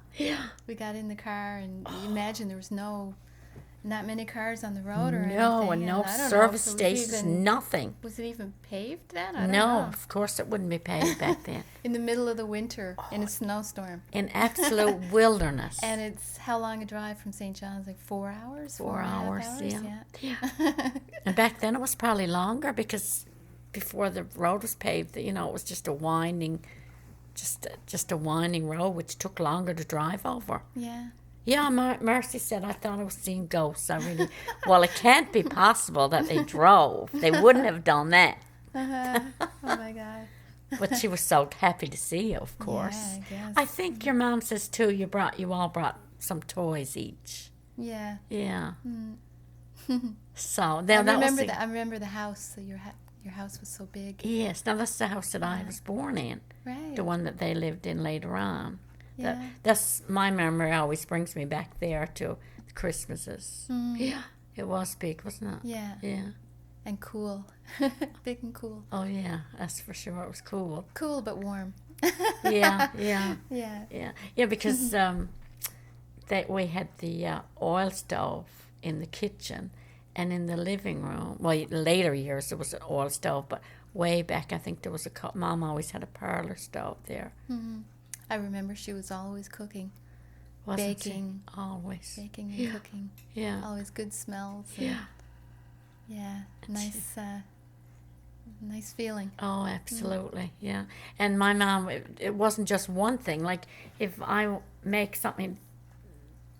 We got in the car, and you imagine there was not many cars on the road or anything. No, and no service stations, nothing. Was it even paved then? I don't know. know. Of course it wouldn't be paved back then. In the middle of the winter, in a snowstorm. In absolute wilderness. And it's how long a drive from St. John's? Like 4 hours? 4 hours, yeah. And back then it was probably longer, because before the road was paved, it was just a winding, just a winding road, which took longer to drive over. Yeah. Yeah, Mercy said, "I thought I was seeing ghosts." Well, it can't be possible that they drove. They wouldn't have done that. Oh my God. But she was so happy to see you, of course. Yeah, I guess. I think your mom says too. You all brought some toys each. Yeah. Yeah. Mm. So then I remember the house. So your house was so big. Yes. Now that's the house that I was born in. Right. The one that they lived in later on. Yeah. That's my memory. Always brings me back there to the Christmases. Mm. Yeah. It was big, wasn't it? Yeah. Yeah. And cool. Big and cool. Oh yeah, that's for sure. It was cool. Cool but warm. Yeah. Yeah, because we had the oil stove in the kitchen, and in the living room. Well, later years there was an oil stove, but way back I think there was Mom always had a parlor stove there. Mm-hmm. I remember she was always cooking. Wasn't baking. She? Always. Baking and cooking. Yeah. Always good smells. Yeah. Yeah. Nice feeling. Oh, absolutely. Yeah. And my mom, it wasn't just one thing. Like, if I make something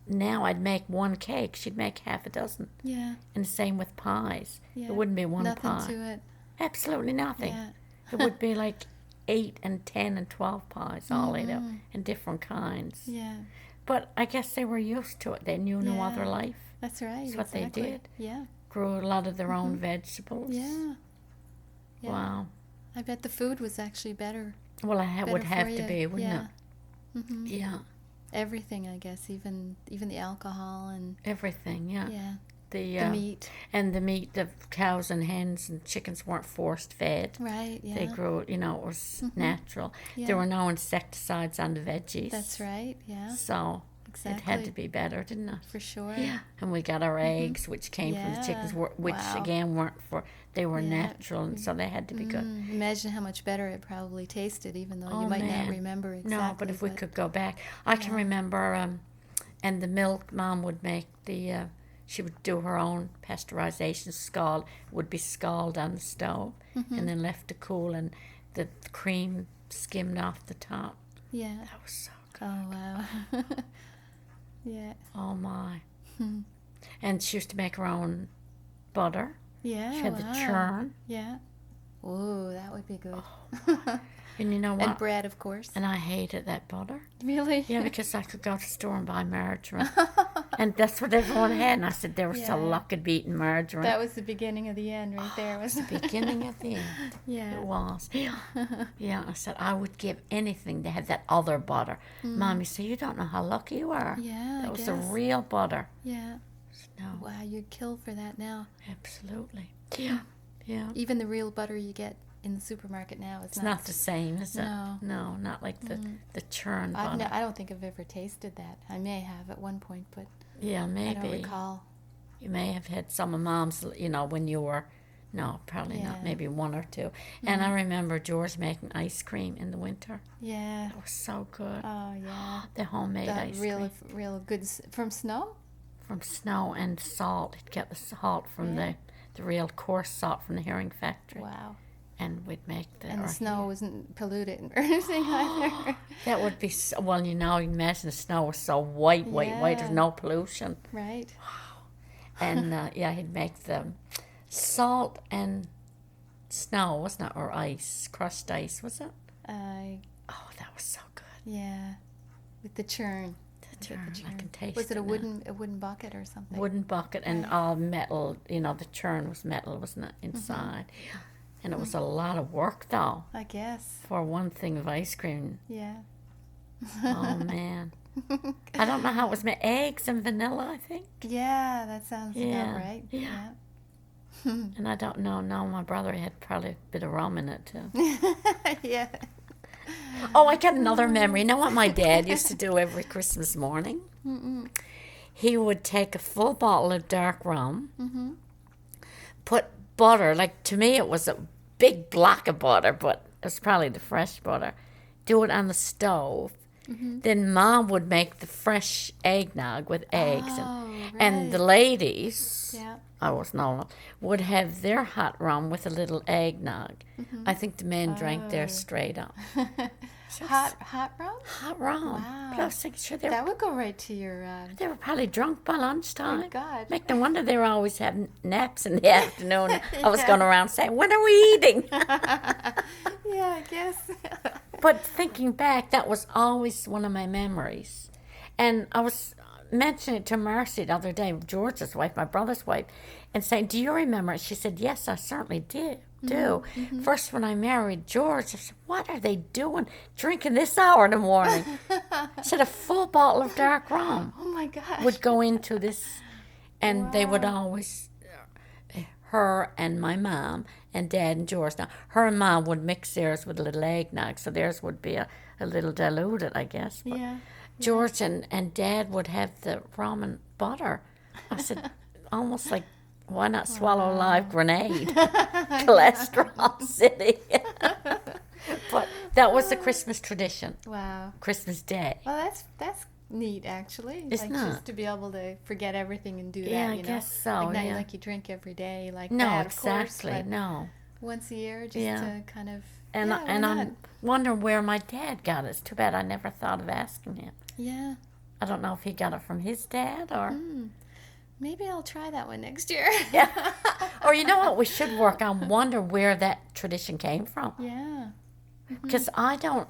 now, I'd make one cake. She'd make half a dozen. Yeah. And the same with pies. Yeah. It wouldn't be one nothing pie. to it. Absolutely nothing. Yeah. It would be like 8 and 10 and 12 pies all laid up in different kinds. Yeah. But I guess they were used to it. They knew no other life. That's right. That's what they did. Yeah. Grew a lot of their own vegetables. Yeah. Wow. I bet the food was actually better. Well, it would have to be, wouldn't it? Mm-hmm. Yeah. Everything, I guess, even the alcohol and everything. Yeah. Yeah. The meat. And the meat, the cows and hens and chickens weren't forced fed. Right, yeah. They grew it, it was natural. Yeah. There were no insecticides on the veggies. That's right, yeah. So it had to be better, didn't it? For sure. Yeah. And we got our eggs, which came from the chickens, which again they were natural, and so they had to be good. Imagine how much better it probably tasted, even though you might not remember exactly. No, but if we could go back. I can remember, and the milk, Mom would make she would do her own pasteurization scald. It would be scalded on the stove and then left to cool, and the cream skimmed off the top. Yeah. That was so good. Oh, wow. Yeah. Oh, my. And she used to make her own butter. Yeah. She had the churn. Yeah. Oh, that would be good. Oh. And you know what? And bread, of course. And I hated that butter. Really? Yeah, because I could go to the store and buy margarine. And that's what everyone had. And I said, they were so lucky to be eating margarine. That was the beginning of the end right there. Was the beginning of the end. Yeah. It was. Yeah, I said, I would give anything to have that other butter. Mommy said, you don't know how lucky you are. Yeah, that was the real butter. Yeah. No. Wow, you'd kill for that now. Absolutely. Yeah. Yeah. Even the real butter you get in the supermarket now is not the same, is it? No, not like the churn butter. I don't think I've ever tasted that. I may have at one point, but yeah, maybe. I don't recall. You may have had some of Mom's, when you were, no, probably not, maybe one or two. And I remember George making ice cream in the winter. Yeah. That was so good. Oh, yeah. The homemade ice cream. Real good, from snow? From snow and salt. It got the salt from the real coarse salt from the herring factory. Wow. And we'd make the snow wasn't polluted or anything either. That would be so, well, you imagine the snow was so white. There's no pollution. Right. Wow. And he'd make the salt and snow, wasn't it, or ice, crushed ice, was it? Oh, that was so good. Yeah, with the churn. The churn. I can taste it. Was it a wooden bucket or something? Wooden bucket and all metal. The churn was metal, wasn't it, inside? Yeah. And it was a lot of work, though. I guess. For one thing of ice cream. Yeah. Oh, man. I don't know how it was made. Eggs and vanilla, I think. Yeah, that sounds about right. Yeah. And I don't know. No, my brother had probably a bit of rum in it, too. Yeah. Oh, I got another memory. You know what my dad used to do every Christmas morning? He would take a full bottle of dark rum, put butter, to me it was a big block of butter, but it was probably the fresh butter, do it on the stove. Then Mom would make the fresh eggnog with eggs, and the ladies, I wasn't old, would have their hot rum with a little eggnog. I think the men drank theirs straight up. Hot rum? Hot rum. Wow. But I was thinking, sure, that would go right to your... They were probably drunk by lunchtime. Oh, God. Make no wonder they were always having naps in the afternoon. I was going around saying, when are we eating? Yeah, I guess. But thinking back, that was always one of my memories. And I was mentioning it to Marcy the other day, George's wife, my brother's wife, and saying, do you remember? She said, yes, I certainly do. Mm-hmm. First, when I married George, I said, what are they doing drinking this hour in the morning? I said, a full bottle of dark rum. Oh, my gosh. Would go into this, and they would always, her and my mom and Dad and George. Now, her and Mom would mix theirs with a little eggnog, so theirs would be a little diluted, I guess. But George and Dad would have the rum and butter. I said, almost like, why not swallow a live grenade? Cholesterol City. But that was the Christmas tradition. Wow. Christmas Day. Well, that's neat, actually. It's not. Just to be able to forget everything and do Yeah, that, I you know? guess so, Like, not yeah. like you drink every day like No, that, exactly, of course. But no. once a year, just to kind of... And, yeah, and why I'm not? wondering where my dad got it. It's too bad I never thought of asking him. Yeah. I don't know if he got it from his dad or... Maybe I'll try that one next year. Yeah. Or you know what we should work on? Wonder where that tradition came from. Yeah. Because I don't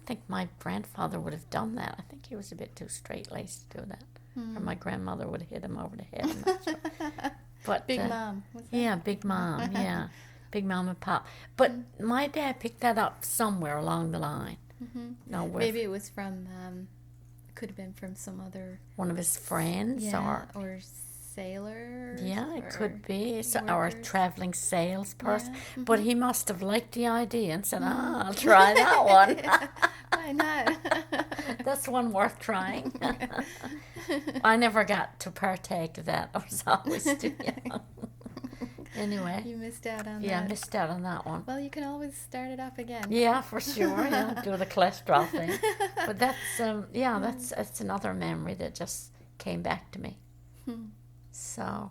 think my grandfather would have done that. I think he was a bit too straight-laced to do that. Or my grandmother would have hit him over the head. I'm not sure. But, Big Mom. Was that? Yeah, Big Mom, yeah. Big Mom and Pop. But my dad picked that up somewhere along the line. No, Maybe it was from... could have been from some other... One of his friends or sailor. Yeah, it could be. Or a traveling salesperson. Yeah. But he must have liked the idea and said, I'll try that one. Why not? That's one worth trying. I never got to partake of that. I was always too young. Anyway. You missed out on that. Yeah, I missed out on that one. Well, you can always start it off again. Yeah, for sure. Yeah, do the cholesterol thing. But that's that's another memory that just came back to me. So.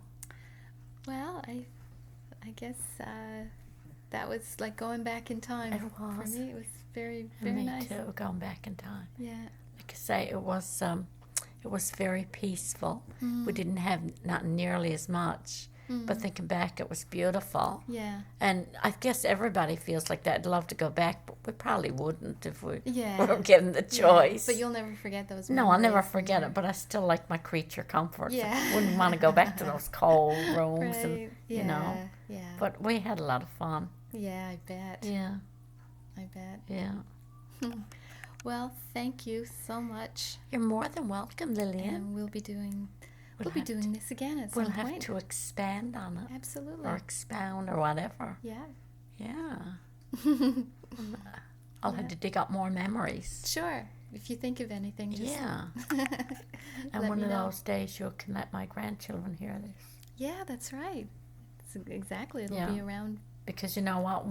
Well, I guess that was like going back in time. It was. For me, it was very, very nice. Me too, going back in time. Yeah. Like I say, it was very peaceful. We didn't have not nearly as much. But thinking back, it was beautiful. Yeah. And I guess everybody feels like that. I'd love to go back, but we probably wouldn't if we were given the choice. But you'll never forget those No, I'll never forget it, but I still like my creature comforts. Yeah. I wouldn't want to go back to those cold rooms and, Yeah. you know. Yeah. But we had a lot of fun. Yeah, I bet. Yeah. I bet. Yeah. Well, thank you so much. You're more than welcome, Lillian. And we'll be doing this again at some point. point. We'll have to expand on it. Absolutely. Or expound or whatever. Yeah. Yeah. I'll have to dig up more memories. Sure. If you think of anything, just And one of those days you can let my grandchildren hear this. Yeah, that's right. Exactly. It'll be around. Because you know what?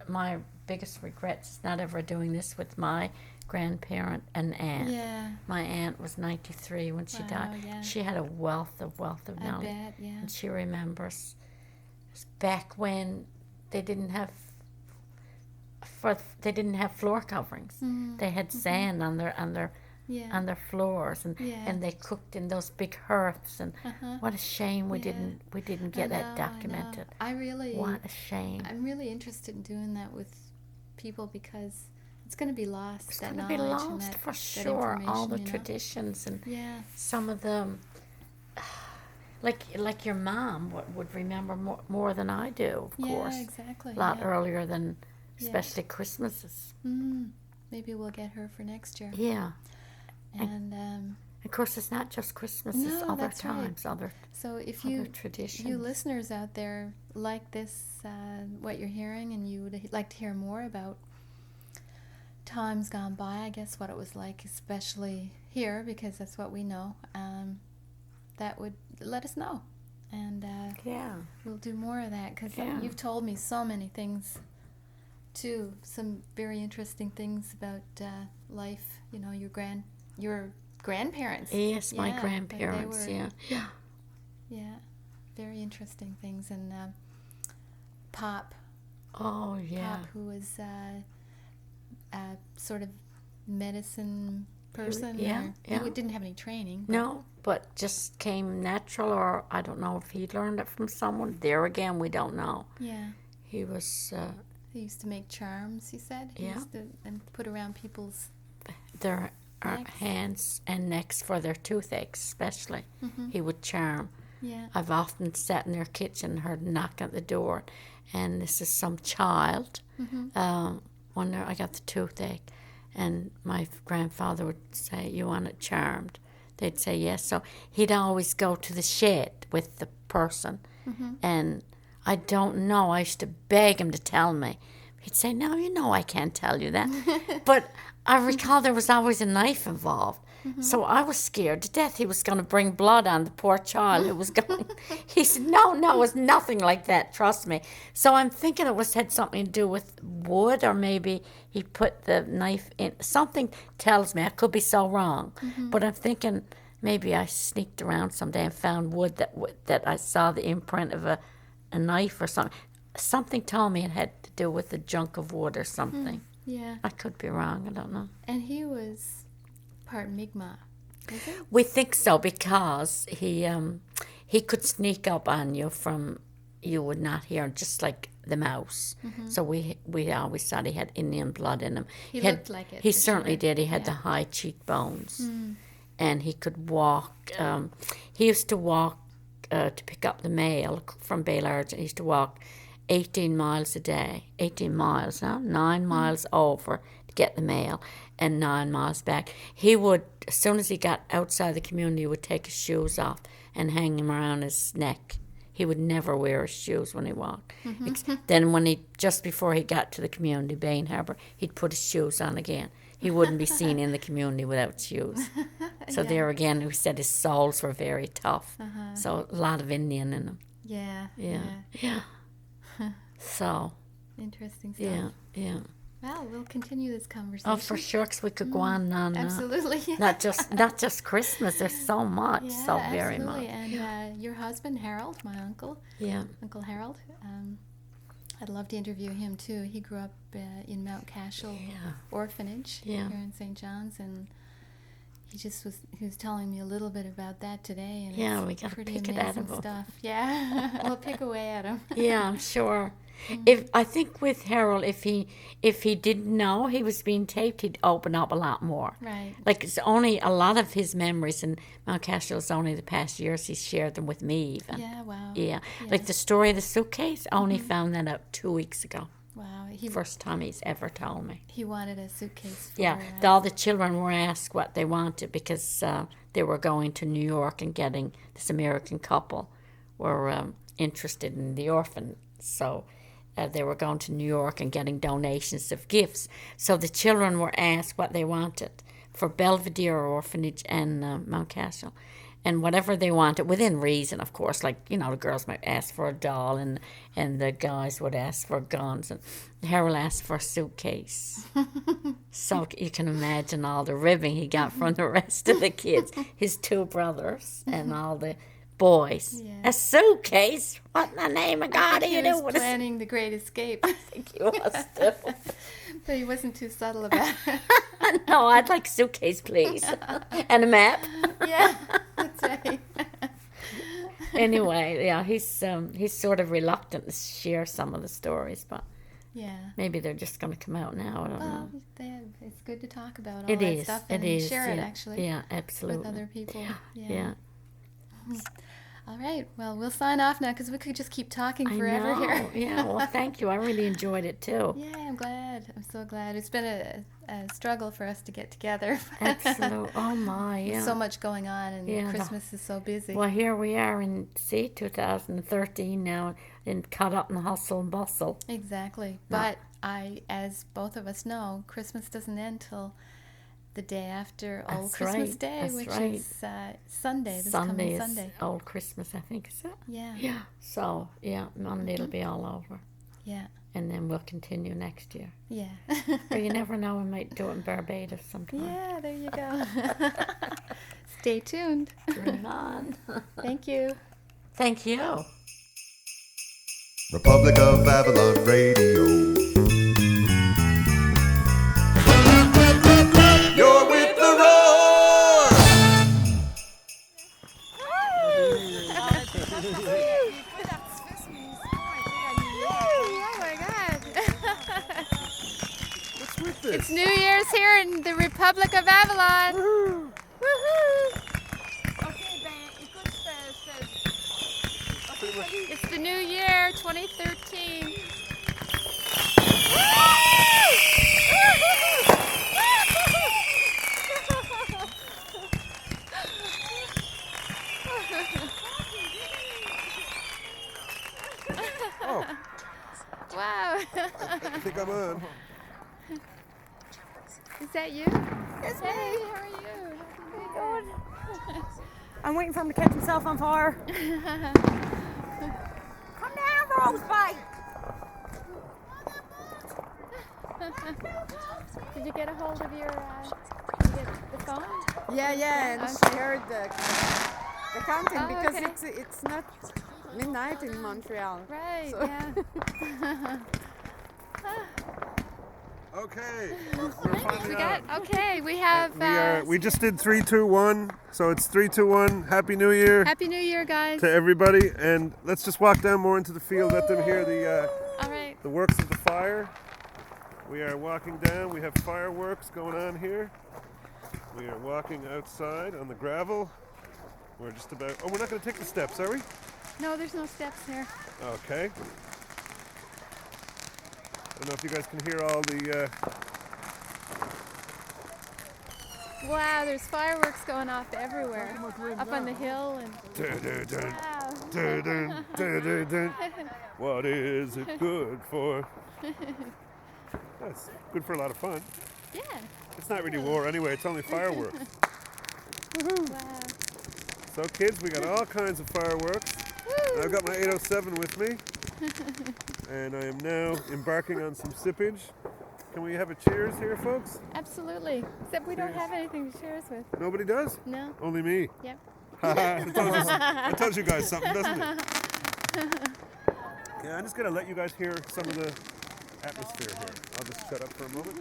My biggest regrets is not ever doing this with my grandparent and aunt. Yeah. My aunt was 93 when she died. Yeah. She had a wealth of knowledge. I bet, yeah. And she remembers back when they didn't have floor coverings. They had sand on their floors, and they cooked in those big hearths. And what a shame we didn't get that documented. What a shame. I'm really interested in doing that with people because it's going to be lost. It's going to be lost for sure. All the traditions and some of them, like your mom would remember more than I do. Of course, exactly. A lot earlier than especially Christmases. Maybe we'll get her for next year. Yeah, and of course it's not just Christmas. It's other times, other. So if other traditions. You listeners out there like this, what you're hearing, and you would like to hear more about times gone by, I guess what it was like, especially here, because that's what we know, that would let us know. And we'll do more of that, because you've told me so many things, too, some very interesting things about life, you know, your grandparents. Yes, my grandparents, Yeah, very interesting things. And Pop. Oh, yeah. Pop, who was sort of medicine person? Yeah, yeah. He didn't have any training. No, but just came natural, or I don't know if he learned it from someone. There again, we don't know. Yeah. He was... he used to make charms, he said. He used to, and put around people's... Their hands and necks for their toothaches, especially. Mm-hmm. He would charm. Yeah. I've often sat in their kitchen and heard a knock at the door, and this is some child. Mm-hmm. When I got the toothache, and my grandfather would say, "You want it charmed?" They'd say yes. So he'd always go to the shed with the person, and I don't know. I used to beg him to tell me. He'd say, "No, you know I can't tell you that." But I recall there was always a knife involved. So I was scared to death he was going to bring blood on the poor child who was going. He said, no, it was nothing like that, trust me. So I'm thinking it had something to do with wood, or maybe he put the knife in. Something tells me, I could be so wrong, but I'm thinking maybe I sneaked around someday and found wood that I saw the imprint of a knife or something. Something told me it had to do with the junk of wood or something. Yeah. I could be wrong, I don't know. And he was part Mi'kmaq, is it? We think so, because he could sneak up on you from, you would not hear, just like the mouse. So we always thought he had Indian blood in him. He looked like it. He certainly did. He had the high cheekbones, and he could walk. He used to walk to pick up the mail from Baylard. He used to walk 18 miles a day. 18 miles, 9 miles over to get the mail, and 9 miles back. He would, as soon as he got outside the community, he would take his shoes off and hang them around his neck. He would never wear his shoes when he walked. Then just before he got to the community, Bain Harbour, he'd put his shoes on again. He wouldn't be seen in the community without shoes. So there again, we said his soles were very tough. So a lot of Indian in him. Yeah. So. Interesting stuff. Yeah. Well, we'll continue this conversation. Oh, for sure, because we could go on and on. Absolutely. Not just Christmas. There's so much, very absolutely. much. And your husband, Harold, my uncle. Yeah. Uncle Harold. I'd love to interview him, too. He grew up in Mount Cashel Orphanage here in St. John's, and he was telling me a little bit about that today. And we got to pretty pick amazing it out of him. stuff. Yeah, we'll pick away at him. Yeah, I'm sure. I think with Harold, if he didn't know he was being taped, he'd open up a lot more. Right. Like, it's only a lot of his memories in Mount Cashel is only the past years he's shared them with me even. Yeah, wow. Yeah. Like the story of the suitcase, I only found that out 2 weeks ago. Wow. First time he's ever told me. He wanted a suitcase for all the children were asked what they wanted, because they were going to New York and getting, this American couple were interested in the orphan. So they were going to New York and getting donations of gifts. So the children were asked what they wanted for Belvedere Orphanage and Mount Cashel. And whatever they wanted, within reason, of course. Like, the girls might ask for a doll, and the guys would ask for guns. And Harold asked for a suitcase. So you can imagine all the ribbing he got from the rest of the kids, his 2 brothers, and all the boys. Yeah. A suitcase? What in the name of God are you doing? He was planning the Great Escape. I think he was too. But he wasn't too subtle about it. No, I'd like a suitcase, please. And a map. Yeah, that's right. Anyway, he's sort of reluctant to share some of the stories, but maybe they're just going to come out now. I don't know. It's good to talk about all that stuff and share it, actually. Yeah, absolutely. With other people. Yeah. All right. Well, we'll sign off now, because we could just keep talking forever here. Yeah. Well, thank you. I really enjoyed it too. Yeah, I'm glad. I'm so glad. It's been a struggle for us to get together. Absolutely. Oh my. Yeah. There's so much going on, and Christmas is so busy. Well, here we are in 2013 now, and caught up in the hustle and bustle. Exactly. But as both of us know, Christmas doesn't end till the day after Old Christmas Day, which is Sunday. This coming Sunday. Old Christmas, I think, is it? Yeah. Yeah. So, Monday it'll be all over. Yeah. And then we'll continue next year. Yeah. Or you never know, we might do it in Barbados sometime. Yeah, there you go. Stay tuned. Dream on. Thank you. Thank you. Republic of Avalon Radio. Oh my God. What's with this? It's New Year's here in the Republic of Avalon. Woohoo! It's the new year, 2013. Oh. Wow. I think I'm on. Is that you? It's Hey, me. how are you? Good. I'm waiting for him to catch himself on fire. Come down, Rosebud. Did you get a hold of your the phone? Yeah, and Okay. she heard the counting Oh, because okay. it's not midnight in Montreal. Right, so. yeah. Okay. We have We just did 3, 2, 1. So it's 3, 2, 1. Happy New Year. Happy New Year, guys. To everybody, and let's just walk down more into the field. Let them hear All right. the works of the fire. We are walking down. We have fireworks going on here. We are walking outside on the gravel. We're just about. Oh, we're not going to take the steps, are we? No, there's no steps here. Okay. I don't know if you guys can hear all the. Wow, there's fireworks going off everywhere. Up on the hill and. Dun, dun, dun. Wow. Dun, dun, dun, dun, dun. What is it good for? That's good for a lot of fun. Yeah. It's not really war anyway, it's only fireworks. Wow. So kids, we got all kinds of fireworks. I've got my 807 with me. And I am now embarking on some sippage. Can we have a cheers here, folks? Absolutely. Except we don't have anything to share us with. Nobody does? No. Only me. Yep. That tells you guys something, doesn't it? Yeah, I'm just going to let you guys hear some of the atmosphere here. I'll just shut up for a moment.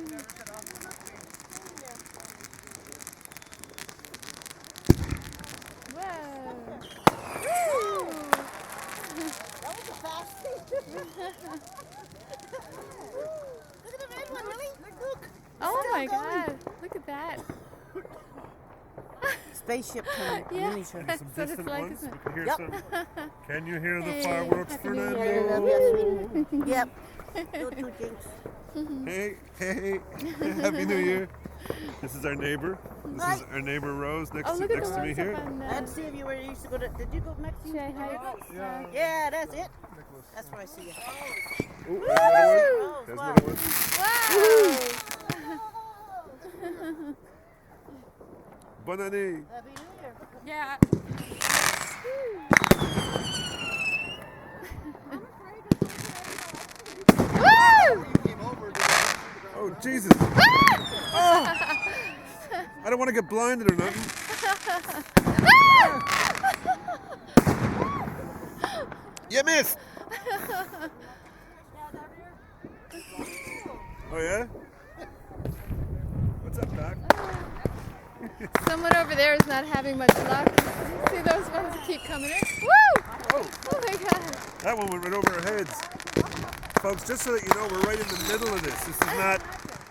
Whoa. That was a fast Look at the red one, Lily. Look. Oh my God. Look at that. Spaceship coming. Yeah. And some That's what it's distant like, ones. isn't it? We can hear Yep. some. Can you hear the Hey, fireworks, Happy New Fernando? Year. Yep. No two jinx. Hey, Happy New Year. This is our neighbor. This is our neighbor Rose next to me here. I had to see if you were used to go to. Did you go Mexico? Yeah. Yeah, that's it. That's where I see you. Oh, there's another one. Wow. Bonne année. Happy New Year. Yeah. Oh, Jesus. Oh. I don't want to get blinded or nothing. You missed. Oh, yeah? What's up, Doc? Someone over there is not having much luck. See those ones that keep coming in? Woo! Oh. Oh my God. That one went right over our heads. Folks, just so that you know, we're right in the middle of this. This is not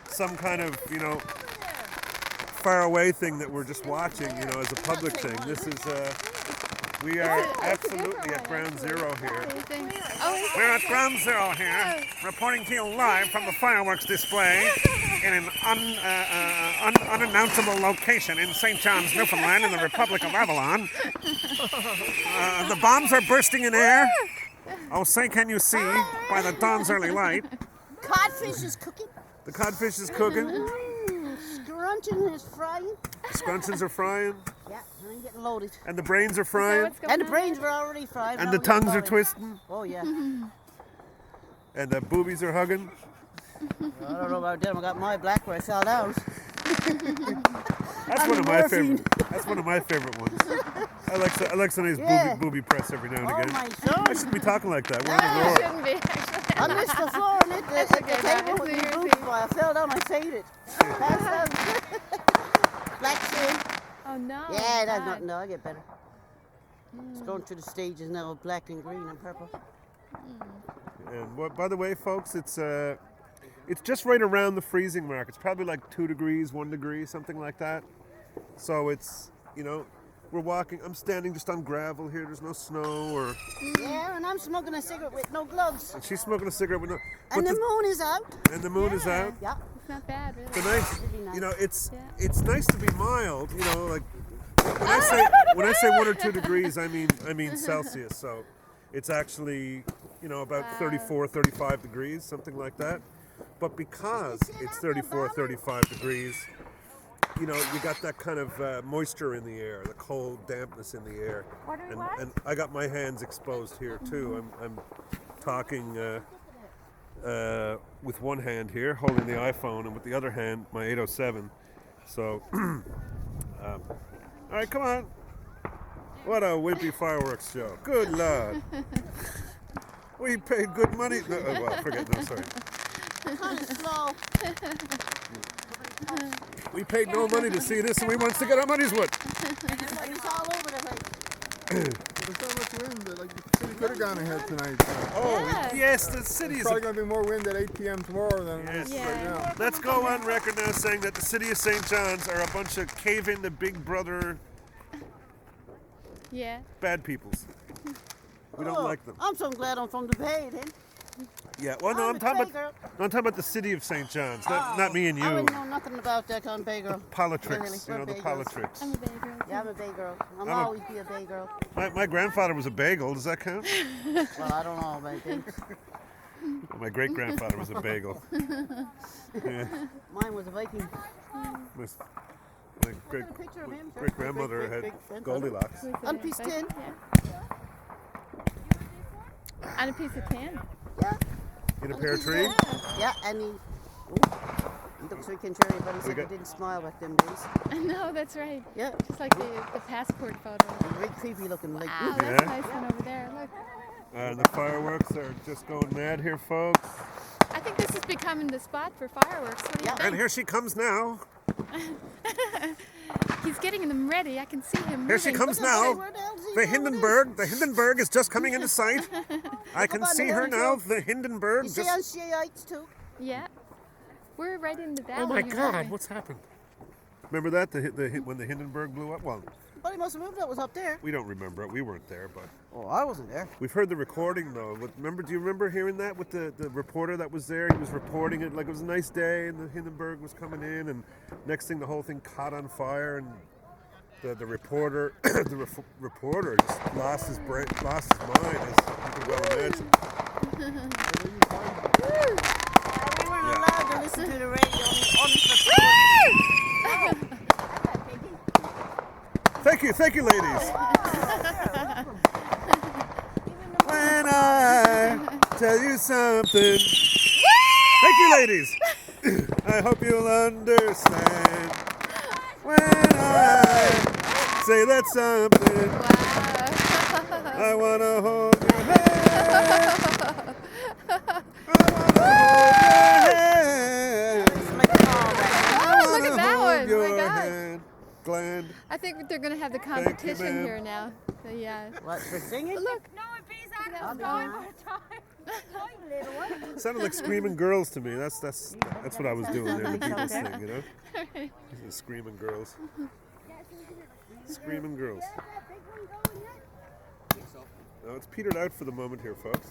some kind of, far away thing that we're just watching, as a public thing. This is, we are absolutely at ground zero here. We're at ground zero here, reporting to you live from the fireworks display in an unannounceable location in St. John's, Newfoundland, in the Republic of Avalon. The bombs are bursting in air. Oh, say can you see by the dawn's early light. Codfish is cooking. The codfish is cooking. Scrunching is frying. Scrunchions are frying. Yeah, I'm getting loaded. And the brains are frying. And the brains were already fried. And the tongues are twisting. Oh, yeah. And the boobies are hugging. I don't know about them. I got my black where I fell down. That's one of my favorite. That's one of my favorite ones. I like some of these booby press every now and again. Oh, my son. I shouldn't be talking like that. We're on the roar. Shouldn't be, actually. I missed the floor and the table with the boots by. I fell down. I faded. Passed out. Black chin. Oh no. Yeah, that's nothing. No, I get better. It's going through the stages now, black and green and purple. And by the way, folks, it's just right around the freezing mark. It's probably like 2 degrees, 1 degree, something like that. So it's, we're walking. I'm standing just on gravel here. There's no snow or. Yeah, and I'm smoking a cigarette with no gloves. And she's smoking a cigarette with no. And the moon is out. And the moon is out. Yeah. It's not bad, really. It's nice. Really nice. It's nice to be mild. Like when I say 1 or 2 degrees, I mean Celsius. So it's actually about 34, 35 degrees, something like that. But because it's 34, 35 degrees. You got that kind of moisture in the air, the cold dampness in the air, and I got my hands exposed here too. I'm talking with one hand here, holding the iPhone, and with the other hand, my 807. So, all right, come on. What a wimpy fireworks show! Good Lord, we paid good money. No, well, forget. No, sorry. Kind of slow. We paid no money to see this, and we want to get our money's worth. It's all over the place. There's so much wind that the city could have gone ahead tonight. Yes, the city is probably going to be more wind at 8 p.m. tomorrow than right now. Let's go on record now saying that the city of St. John's are a bunch of cave-in to Big Brother bad peoples. We don't like them. I'm so glad I'm from the Bay, then. Yeah, well, no, I'm talking about the city of St. John's, not me and you. I wouldn't know nothing about that kind of Bay girl. Politics, the politics. I'm a Bay girl. Yeah, I'm a Bay girl. I'll always be a Bay girl. My grandfather was a bagel. Does that count? Well, I don't know about things. Well, my great-grandfather was a bagel. Yeah. Mine was a Viking. My great-grandmother had Goldilocks. On piece 10. On a piece of tin? Yeah. In a pear tree? Yeah, and he looks freaking cherry, but he said he didn't smile back them days. No, that's right. Yeah. Just like the passport photo. Very creepy looking. Like, wow, that's a nice one over there. Look. The fireworks are just going mad here, folks. I think this is becoming the spot for fireworks. What do you think? And here she comes now. He's getting them ready. I can see him. Here she comes now. The Hindenburg is just coming into sight. I can see her now. The Hindenburg. You see on Shiites too? Yeah. We're right in the valley. Oh my God! What's happened? Remember that when the Hindenburg blew up? Well, he must have moved. That was up there. We don't remember it. We weren't there, but. Oh, I wasn't there. We've heard the recording though. Do you remember hearing that with the reporter that was there? He was reporting it like it was a nice day, and the Hindenburg was coming in, and next thing the whole thing caught on fire, and the reporter reporter just lost his mind, as you can well imagine. We weren't allowed to listen to the radio only for Thank you, ladies. When I tell you something. Thank you, ladies. I hope you'll understand. When I say that something, I want to hold your hand. Look at that one. Oh my God. Gland. I think they're going to have the competition here now. What, for singing? Look. Sounded like Screaming Girls to me. That's what I was doing there. The people sing, Screaming Girls. Screaming Girls. No, it's petered out for the moment here, folks.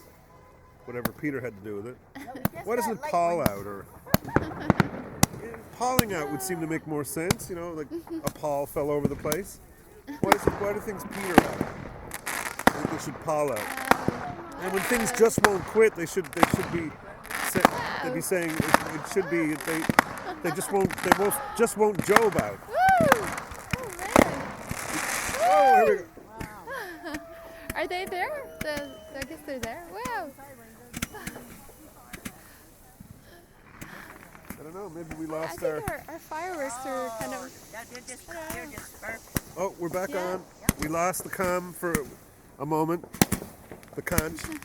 Whatever Peter had to do with it. Why doesn't it pall out or? Palling out would seem to make more sense, like a pall fell over the place. Why do things peter out? I think they should pall out. And when things just won't quit, they should be saying it should be they just won't job out. Oh, here we go. Wow. Are they there? I guess they're there. Wow. I don't know, maybe we lost I think our fireworks are kind of... Oh, we're back on. We lost the comm for a moment. The conch. There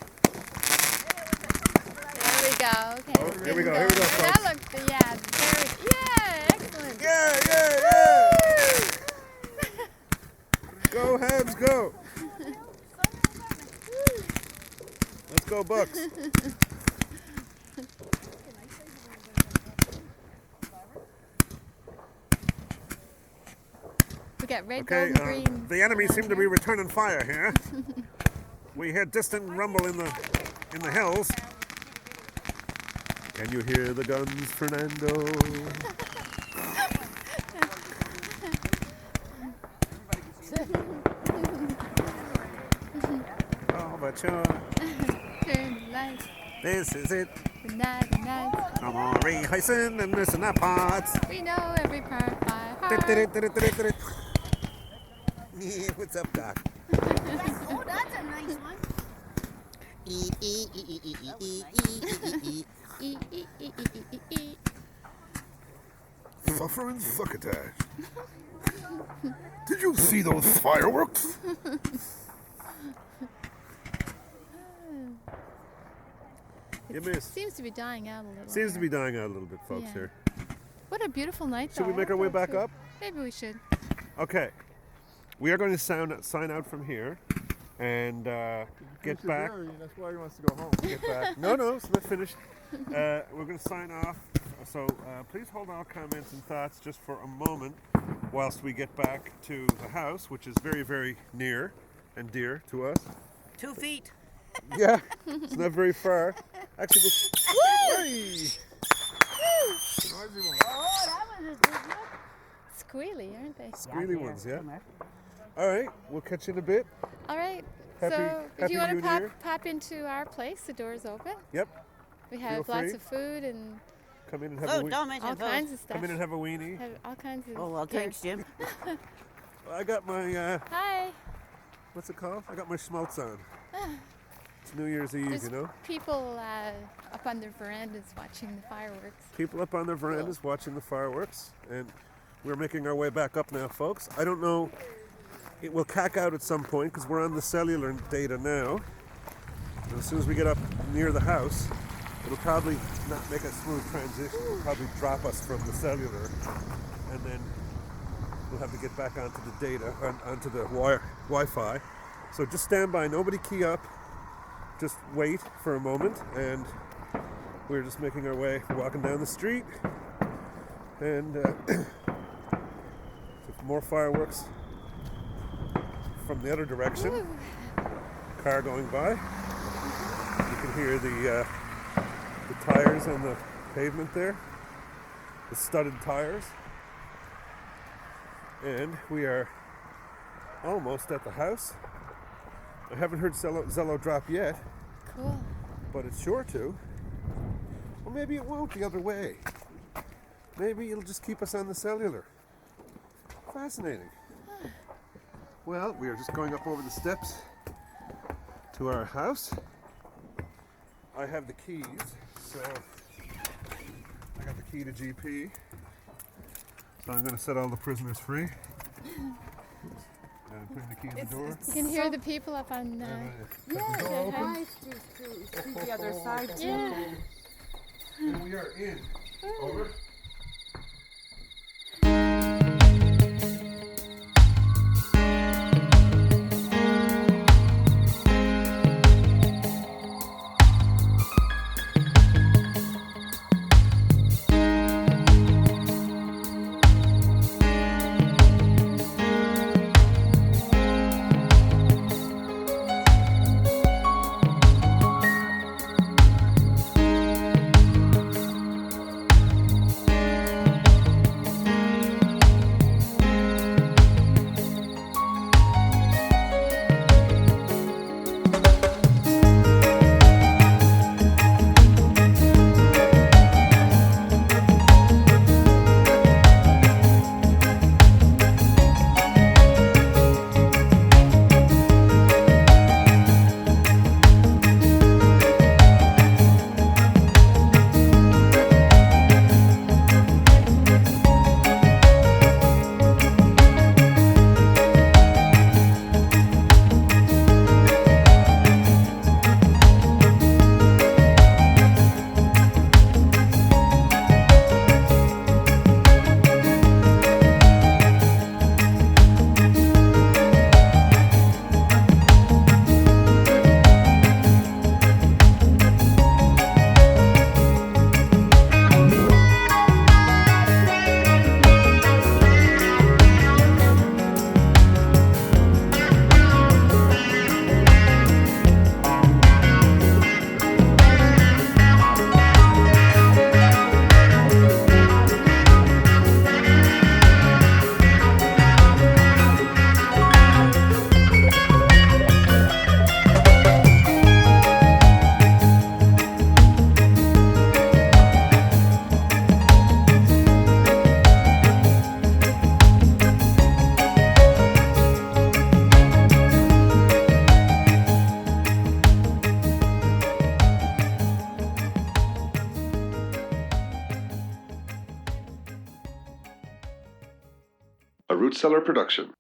we go. Okay. Oh, here we go, folks. That looked, excellent. Yeah. Go, Habs, go. Let's go, Bucks. We got red, Okay, gold, and green. the enemy seem to be returning fire here. We hear distant rumble in the hills. Can you hear the guns, Fernando? Oh, but sure. Turn the lights. This is it. The night. Come on, rehearsing and listen up, parts. We know every part by heart. What's up, Doc? Oh, that's a nice one. Suffering succotash. Did you see those fireworks? It seems to be dying out a little. Seems to be dying out a little bit, folks, Yeah. here. What a beautiful night. Should we make our way back up? Maybe we should. Okay. We are going to sign out from here and get back. That's why he wants to go home. Get back. No, it's not finished. We're going to sign off. So please hold all comments and thoughts just for a moment whilst we get back to the house, which is very, very near and dear to us. 2 feet. Yeah, it's not very far. Actually, hey! Oh, that was a good one. Squealy, aren't they? Squealy ones, yeah. All right, we'll catch you in a bit. All right. Happy if you want New to Year. pop into our place, the door's open. Yep. We have Feel lots free. of food and Come in and have Oh, don't mention all food. kinds of stuff. Come in and have a weenie. Have all kinds of. Oh, well, thanks, Jim. I got my Hi. what's it called? I got my schmaltz on. It's New Year's Eve, There's you know. people up on their verandas watching the fireworks. People up on their verandas watching the fireworks, and we're making our way back up now, folks. I don't know. It will cack out at some point because we're on the cellular data now. And as soon as we get up near the house, it'll probably not make a smooth transition. It'll probably drop us from the cellular, and then we'll have to get back onto the data, onto the Wi-Fi. So just stand by. Nobody key up. Just wait for a moment, and we're just making our way, walking down the street, and more fireworks from the other direction. Car going by. You can hear the tires on the pavement there, the studded tires, and we are almost at the house. I haven't heard Zello drop yet. Cool. But it's sure to. Well, maybe it won't the other way. Maybe it'll just keep us on the cellular. Fascinating. Well, we are just going up over the steps to our house. I have the keys, so I got the key to GP. So I'm going to set all the prisoners free. Putting the key in the door. You can hear the people up on. Yeah, it's nice to see the other side. Yeah. And we are in. Over. a Root Cellar production.